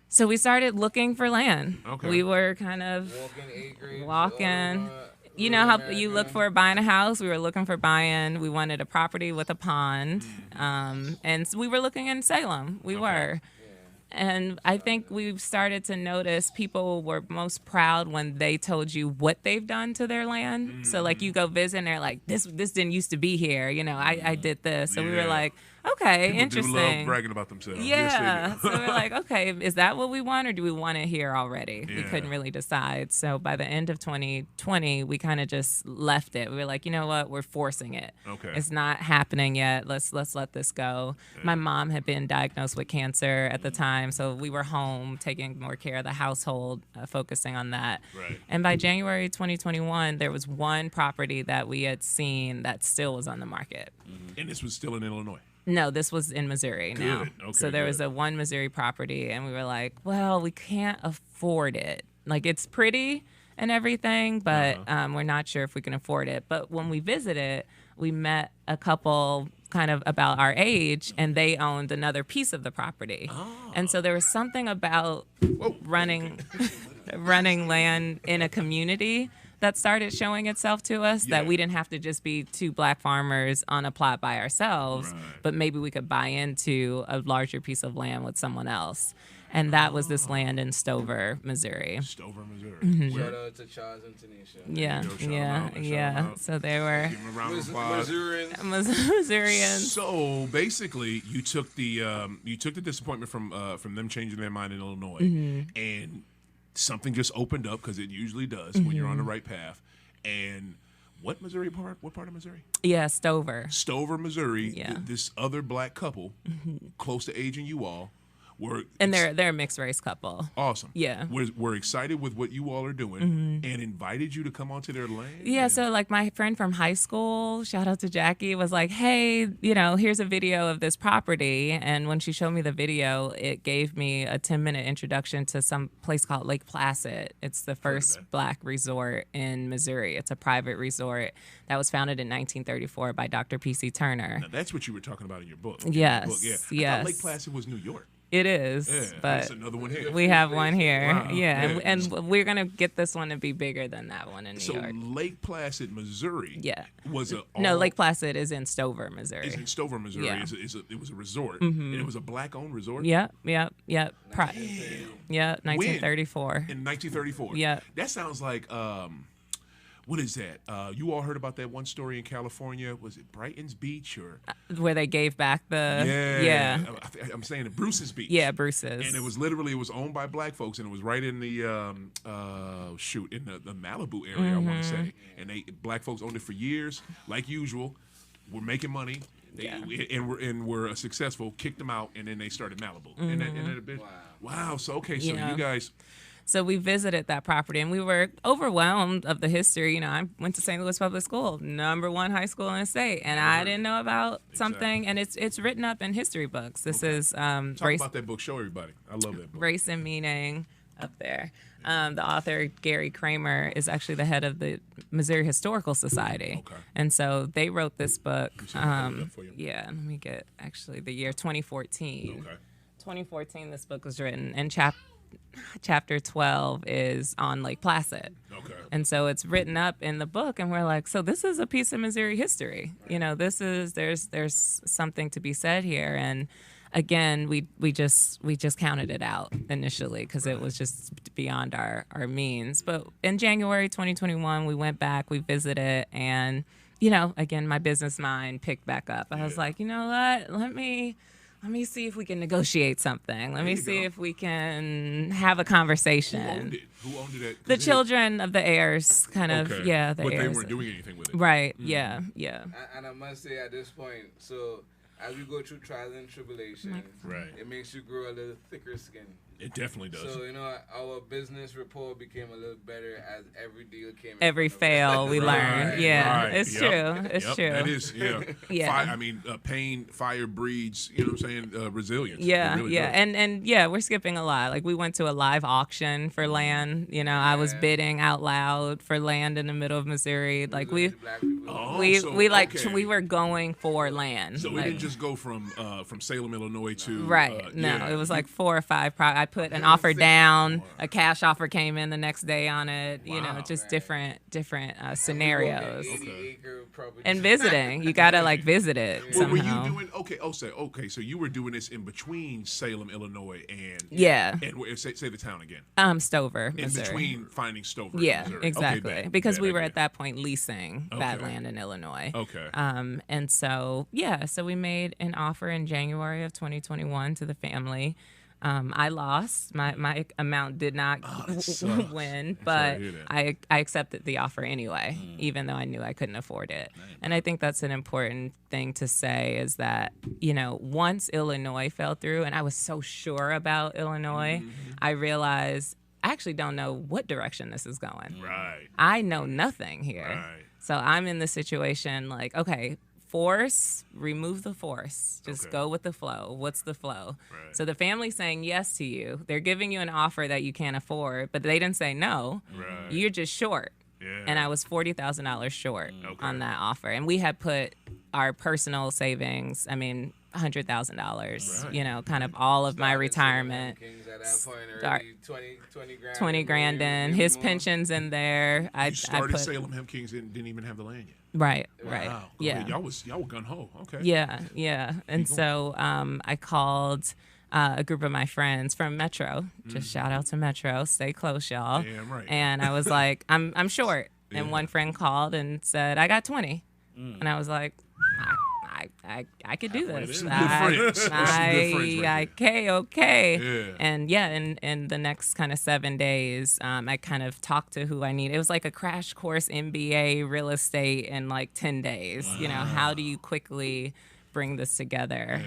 So we started looking for land. Okay. We were kind of Walking acreage. Walking. all, you know how rural you look America. for buying a house. We were looking for buying. We wanted a property with a pond, and so we were looking in Salem. We were. And I think we've started to notice people were most proud when they told you what they've done to their land. So like you go visit and they're like, this didn't used to be here. I did this. So we were Yeah. like, okay, People interesting. do love bragging about themselves. Yeah. Yes, they So we're like, okay, is that what we want or do we want it here already? We Yeah. couldn't really decide. So by the end of 2020, we kind of just left it. We were like, you know what? We're forcing it. Okay. It's not happening yet. Let's let this go. My mom had been diagnosed with cancer at the time, so we were home taking more care of the household, focusing on that. Right. And by January 2021, there was one property that we had seen that still was on the market. And this was still in Illinois. No, this was in Missouri now. Good. Okay, so there was good. a one Missouri property, and we were like, well, we can't afford it. Like, it's pretty and everything, but we're not sure if we can afford it. But when we visited, we met a couple kind of about our age, and they owned another piece of the property. And so there was something about running land in a community that started showing itself to us that Yeah. we didn't have to just be two black farmers on a plot by ourselves, Right. but maybe we could buy into a larger piece of land with someone else. And that was this land in Stover, Missouri. Stover, Missouri. Mm-hmm. Shout out to Charles and Tanisha. Yeah, go, shout 'em yeah, out, shout 'em yeah. out. So they were Give them a round of applause. Missourians. Missourians. So basically, you took the disappointment from them changing their mind in Illinois, Mm-hmm. and something just opened up because it usually does when you're on the right path. And what Missouri part? What part of Missouri? Yeah, Stover. Stover, Missouri. Yeah. This other black couple, close to age and you all, And they're a mixed race couple. Awesome. Yeah. We're excited with what you all are doing and invited you to come onto their land. Yeah, so like my friend from high school, shout out to Jackie, was like, hey, here's a video of this property. And when she showed me the video, it gave me a 10-minute introduction to some place called Lake Placid. It's the first Black resort in Missouri. It's a private resort that was founded in 1934 by Dr. P.C. Turner. Now, that's what you were talking about in your book. Yes. I thought Lake Placid was New York. It is, but that's another one here. We have one here. Wow. Yeah, and we're going to get this one to be bigger than that one in New York. So Lake Placid, Missouri was No, Lake Placid is in Stover, Missouri. It's in Stover, Missouri. Yeah. It was a resort, and it was a Black-owned resort? Yep. 1934. In 1934? Yeah. That sounds like... what is that? You all heard about that one story in California? Was it Brighton's Beach or where they gave back the? Yeah. I'm saying it, Bruce's Beach. Yeah, Bruce's. And it was owned by Black folks, and it was right in the in the Malibu area, I want to say. And Black folks owned it for years, like usual. We're making money. And we're successful. Kicked them out, and then they started Malibu. And that a bit. Wow. So you guys. So we visited that property, and we were overwhelmed of the history. I went to St. Louis Public School, #1 high school in the state, and I didn't know about something, and it's written up in history books. This is talk about that book. Show everybody. I love that book. Race and Meaning up there. The author, Gary Kramer, is actually the head of the Missouri Historical Society. Okay. And so they wrote this book. Let let me get actually the year 2014. Okay. 2014, this book was written, and Chapter 12 is on Lake Placid. Okay. And so it's written up in the book, and we're like, so this is a piece of Missouri history. There's something to be said here. And again, we just counted it out initially because it was just beyond our means. But in January 2021, we went back, we visited, and again, my business mind picked back up. I was like, you know what? Let me see if we can negotiate something. Let me see if we can have a conversation. Who owned it? The children of the heirs, kind of, the heirs. But they weren't doing anything with it. Right, Mm-hmm. yeah. And I must say at this point, so as we go through trials and tribulations, it makes you grow a little thicker skin. It definitely does. So, our business rapport became a little better as every deal came. Every fail we learned. Yeah, it's true. It's true. That is, yeah. Fire breeds, resilience. Yeah, really yeah. And we're skipping a lot. Like we went to a live auction for land. I was bidding out loud for land in the middle of Missouri. Like we were going for land. So we didn't just go from Salem, Illinois to No, it was like 4 or 5 I put an offer down. A cash offer came in the next day on it. Just different scenarios. And visiting, you gotta visit it somehow. Were you doing okay? So you were doing this in between Salem, Illinois, and say the town again. Stover, in Missouri. Between finding Stover. Yeah, Missouri. exactly. Okay, because we were at that point leasing that land in Illinois. Okay. And so we made an offer in January of 2021 to the family. I lost. My amount did not win, but I accepted the offer anyway, even though I knew I couldn't afford it. And I think that's an important thing to say is that, once Illinois fell through, and I was so sure about Illinois, I realized I actually don't know what direction this is going. Right. I know nothing here. Right. So I'm in this situation like, okay, remove the force. Just go with the flow. What's the flow? Right. So the family's saying yes to you. They're giving you an offer that you can't afford, but they didn't say no. Right. You're just short. Yeah. And I was $40,000 short on that offer. And we had put our personal savings, $100,000, kind of all of my retirement. At that point already, 20 grand in. His pension's in there. You started Salem Hemp Kings and didn't even have the land yet. Right. Wow. Yeah. Y'all were gun ho. Okay. Yeah. And so I called a group of my friends from Metro. Just shout out to Metro. Stay close, y'all. Damn right. And I was like, I'm short. And one friend called and said, I got 20. And I was like, I could do this. Okay. Yeah. And in the next kind of 7 days, I kind of talked to who I need. It was like a crash course MBA real estate in like 10 days. Wow. How do you quickly bring this together?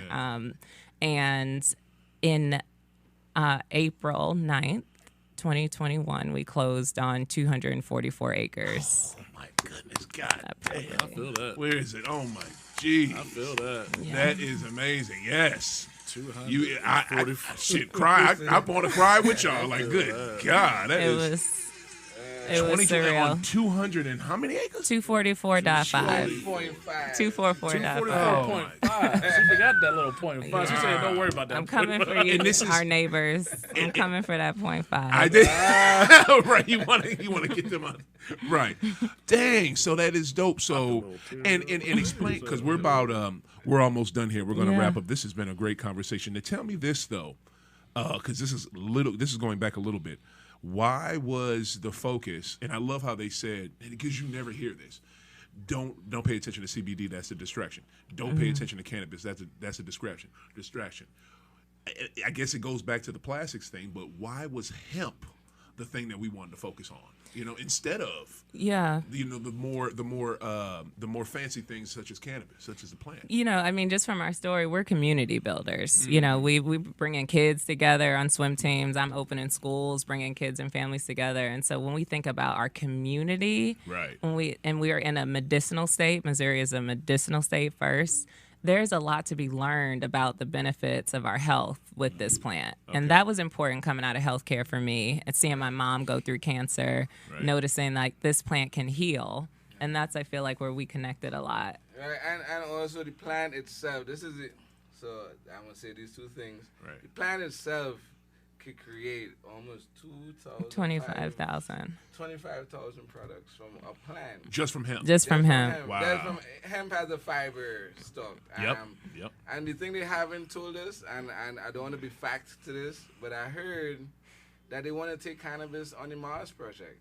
And in April 9th, 2021, we closed on 244 acres. Oh my goodness, God damn. I feel that. Where is it? Oh my geez. I feel that. Yeah. That is amazing. Yes. 200. You, I shit, cry. I want to cry with y'all. Like, good God, that It is was surreal. on 200 and how many acres? 244.5. 2.5. 244.5. Oh, my. She forgot that little point five. She said, "Don't worry about that." I'm coming for you, And this is- our neighbors. I'm coming for that 0.5. I did. Right, you want to get them on. Right. Dang. So that is dope. So and explain, because we're almost done here. We're going to wrap up. This has been a great conversation. Now tell me this though, because this is going back a little bit. Why was the focus? And I love how they said, because you never hear this. Don't pay attention to CBD. That's a distraction. Don't pay attention to cannabis. That's a distraction. I guess it goes back to the plastics thing. But why was hemp the thing that we wanted to focus on? Instead of the more fancy things such as cannabis, such as the plant. Just from our story, we're community builders. We bring in kids together on swim teams. I'm opening schools, bringing kids and families together. And so when we think about our community, right, we are in a medicinal state. Missouri is a medicinal state first. There's a lot to be learned about the benefits of our health with this plant. Okay. And that was important coming out of healthcare for me and seeing my mom go through cancer, noticing like this plant can heal. And that's, I feel like, where we connected a lot. Right, and also the plant itself. This is it. So I'm going to say these two things. Right. The plant itself could create almost 25,000 products from a plant. Just from hemp. Wow. Hemp has a fiber stuff. Yep. And the thing they haven't told us, and I don't want to be fact to this, but I heard that they want to take cannabis on the Mars project.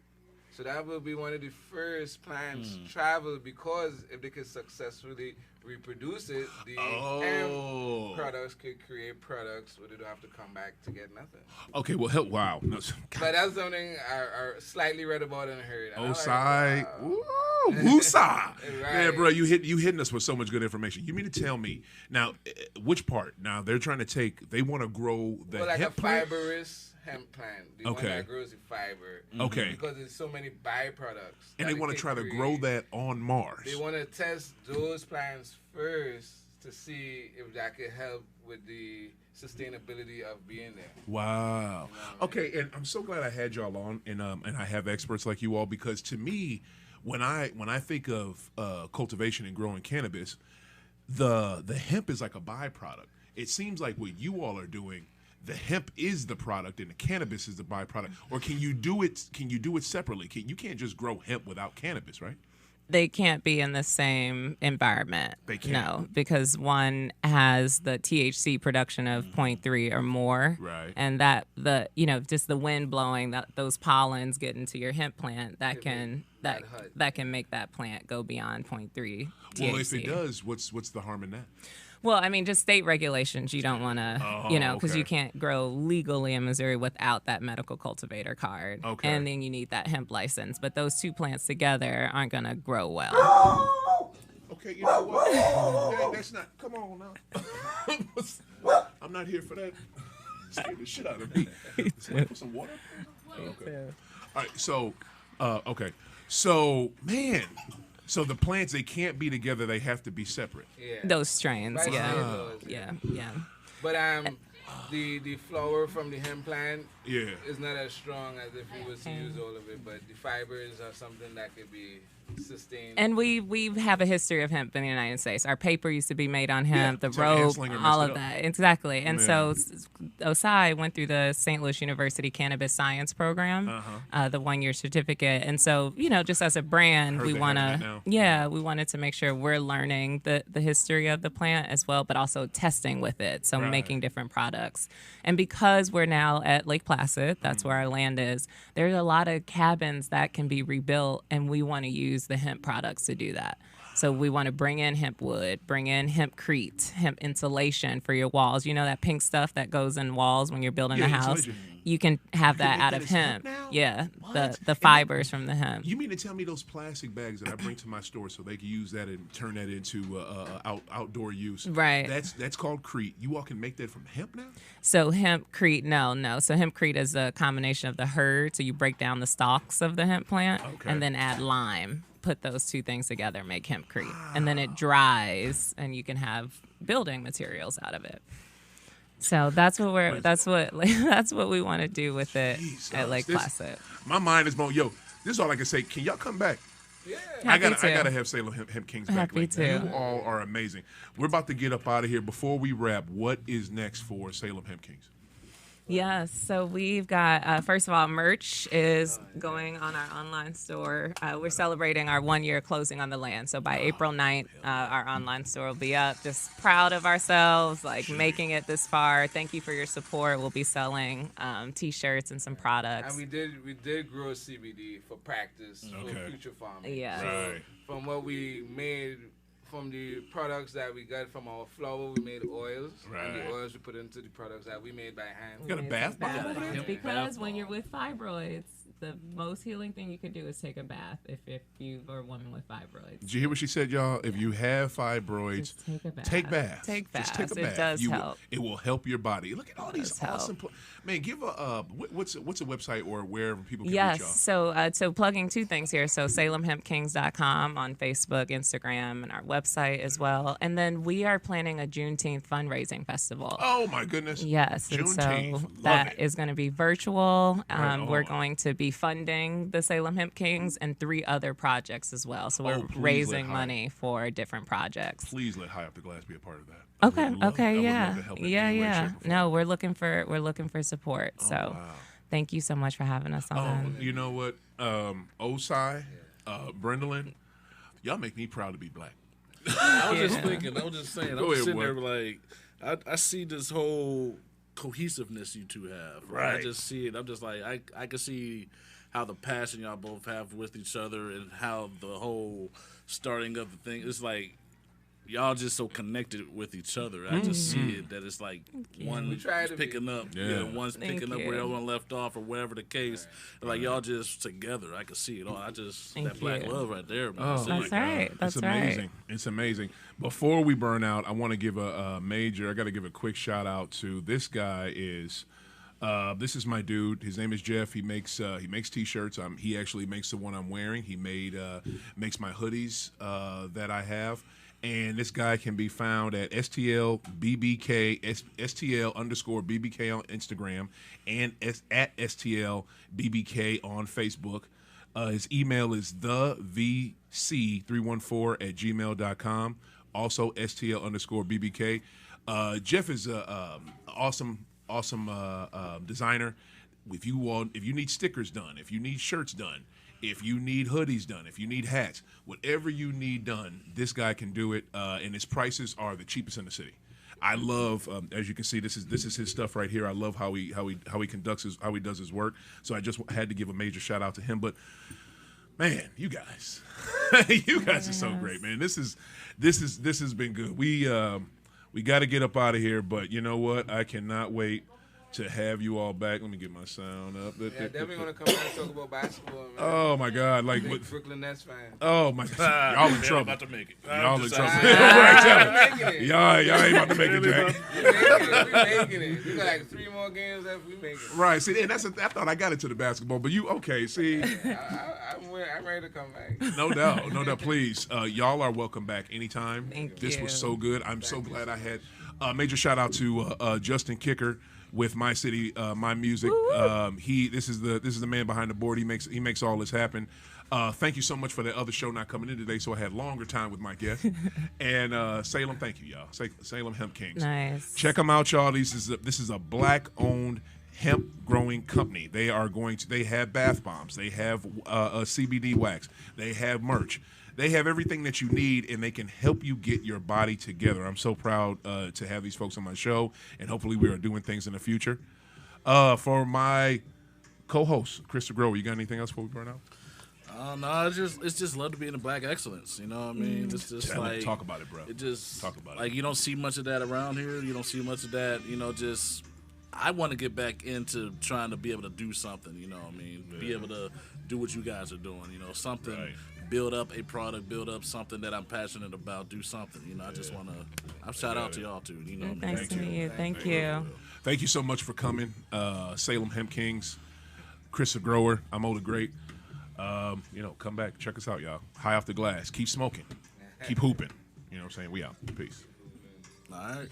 So that will be one of the first plants travel, because if they could successfully reproduce it, the hemp products could create products where they don't have to come back to get nothing. Okay, well, help. Wow. No, but that's something I slightly read about and heard. Osai. Woosah. Right. Yeah, bro, you hitting us with so much good information. You mean to tell me, now, which part? Now, they're trying to they want to grow the like hemp a plant? fibrous hemp plant. The one that grows the fiber. Okay. Because there's so many byproducts. And they want to try to grow that on Mars. They want to test those plants first to see if that could help with the sustainability of being there. Wow. Okay, and I'm so glad I had y'all on, and I have experts like you all, because to me, when I think of cultivation and growing cannabis, the hemp is like a byproduct. It seems like what you all are doing, the hemp is the product and the cannabis is the byproduct. Or can you do it separately? You can't just grow hemp without cannabis, right? They can't be in the same environment. They can't. No, because one has the THC production of 0.3 or more. Right. And that just the wind blowing, those pollens get into your hemp plant, that can make that plant go beyond 0.3 THC. Well, if it does, what's the harm in that? Well, just state regulations. You don't want to, because you can't grow legally in Missouri without that medical cultivator card. Okay. And then you need that hemp license. But those two plants together aren't going to grow well. Okay, you know what? That's not. Come on now. I'm not here for that. Scared the shit out of me. Somebody put some water. Okay. All right. So, okay. So, man. So the plants, they can't be together. They have to be separate. Yeah. Those strains, yeah. But the flower from the hemp plant is not as strong as if you was to use all of it. But the fibers are something that could be sustained. And we have a history of hemp in the United States. Our paper used to be made on hemp, the robe, all of that. Exactly. And so Osai went through the St. Louis University Cannabis Science Program, the 1-year certificate. And so, just as a brand, we wanted to make sure we're learning the history of the plant as well, but also testing with it. So making different products. And because we're now at Lake Placid, that's where our land is, there's a lot of cabins that can be rebuilt, and we want to use the hemp products to do that. So we want to bring in hemp wood, bring in hempcrete, hemp insulation for your walls. You know that pink stuff that goes in walls when you're building a house? Insulation. You can have that out of hemp hemp. now? Yeah, What? the fibers from the hemp. You mean to tell me those plastic bags that I bring to my store so they can use that and turn that into outdoor use? Right. That's called crete. You all can make that from hemp now? So hempcrete, no. So hempcrete is a combination of the hurd. So you break down the stalks of the hemp plant and then add lime. Put those two things together, make hempcrete, and then it dries, and you can have building materials out of it. So that's what we want to do with it at Lake Placid. My mind is blown. Yo, this is all I can say. Can y'all come back? Yeah. I gotta have Salem Hemp Kings back. Happy Like, to. you all are amazing. We're about to get up out of here. Before we wrap, what is next for Salem Hemp Kings? Yes, so we've got, first of all, merch is going on our online store. We're celebrating our 1 year closing on the land. So by April 9th, our online store will be up. Just proud of ourselves, like making it this far. Thank you for your support. We'll be selling T-shirts and some products. And we did grow CBD for practice for future farming. Yeah. Right. From what we made, from the products that we got from our flower, we made oils. And the oils we put into the products that we made by hand. You got a bath bomb over there? Because when you're with fibroids, the most healing thing you can do is take a bath if you are a woman with fibroids. Did you hear what she said, y'all? If you have fibroids, Just take a bath. take baths. Take Just baths. take a bath. It does help. It will help your body. Look at all these does help. awesome. Man, give a what's a website or wherever people can Yes, reach y'all. so plugging two things here. So SalemHempKings.com on Facebook, Instagram, and our website as well. And then we are planning a Juneteenth fundraising festival. Oh my goodness. Yes, and Juneteenth. so Love that it. is going to be virtual. Right We're on. going to be funding the Salem Hemp Kings and 3 other projects as well. So we're please let raising Hype. money for different projects. Please let High Up the Glass be a part of that. Okay. I would love Yeah. to help in Yeah. any way, Yeah. shape, or form. No, we're looking for support. So wow. thank you so much for having us on. You know what? Osai, Brendolyn, y'all make me proud to be black. I was just thinking. I was just saying. I Go was ahead, sitting boy. there like, I see this whole cohesiveness you two have. Right. I just see it. I'm just like, I can see how the passion y'all both have with each other and how the whole starting of the thing. It's like y'all just so connected with each other. I just see it that it's like one try to be. picking up, one's Thank picking up you. where everyone left off or whatever the case. Like y'all just together. I can see it all. Thank That black you. love right there. Man. Oh, It's That's like, right. That's it's amazing. It's amazing. Before we burn out, I want to give I got to give a quick shout out to this guy. This is my dude. His name is Jeff. He makes T-shirts. He actually makes the one I'm wearing. He makes my hoodies that I have. And this guy can be found at STL_BBK on Instagram and at STLBBK on Facebook. His email is thevc314@gmail.com. Also STL_BBK. Jeff is a awesome designer. If you need stickers done, if you need shirts done, if you need hoodies done, if you need hats, whatever you need done, this guy can do it. And his prices are the cheapest in the city. I love, as you can see, this is his stuff right here. I love how he does his work. So I just had to give a major shout out to him. But man, you guys, you guys are so great, man. This has been good. We got to get up out of here, but you know what? I cannot wait to have you all back. Let me get my sound up. Yeah, definitely want to come back and talk about basketball, man. Oh my God! Like Big what? Brooklyn Nets fan. Oh my God! Y'all in they're trouble. about to make it. Y'all in trouble. I'm making it. Y'all ain't about to make it, Jack. We making it. We got like 3 more games after we make it. Right. See, and I thought I got into the basketball, but you okay? See, I'm ready to come back. no doubt. Please, y'all are welcome back anytime. Thank This you. was so good. I'm so glad I had. Major shout out to Justin Kicker with My City, My Music. This is the man behind the board. He makes all this happen. Thank you so much for that other show not coming in today, so I had longer time with my guest. And Salem, thank you, y'all. Salem Hemp Kings. Nice. Check them out, y'all. This is a black-owned hemp growing company. They have bath bombs. They have a CBD wax. They have merch. They have everything that you need, and they can help you get your body together. I'm so proud to have these folks on my show, and hopefully we are doing things in the future. For my co-host, Cris Tha Grower, you got anything else before we burn out? No, it's just love to be in the black excellence. You know what I mean? It's just like talk about it, bro. It just talk about like it. You don't see much of that around here. You don't see much of that. Just I want to get back into trying to be able to do something. You know what I mean? Yeah. Be able to do what you guys are doing. Something. Right. Build up a product. Build up something that I'm passionate about. Do something. I just want to. I shout out to y'all too. Nice to meet you. Thank you. Thank you so much for coming, Salem Hemp Kings, Cris Tha Grower. I'm Oda Great. Come back, check us out, y'all. High off the glass. Keep smoking. Keep hooping. You know what I'm saying? We out. Peace. All right.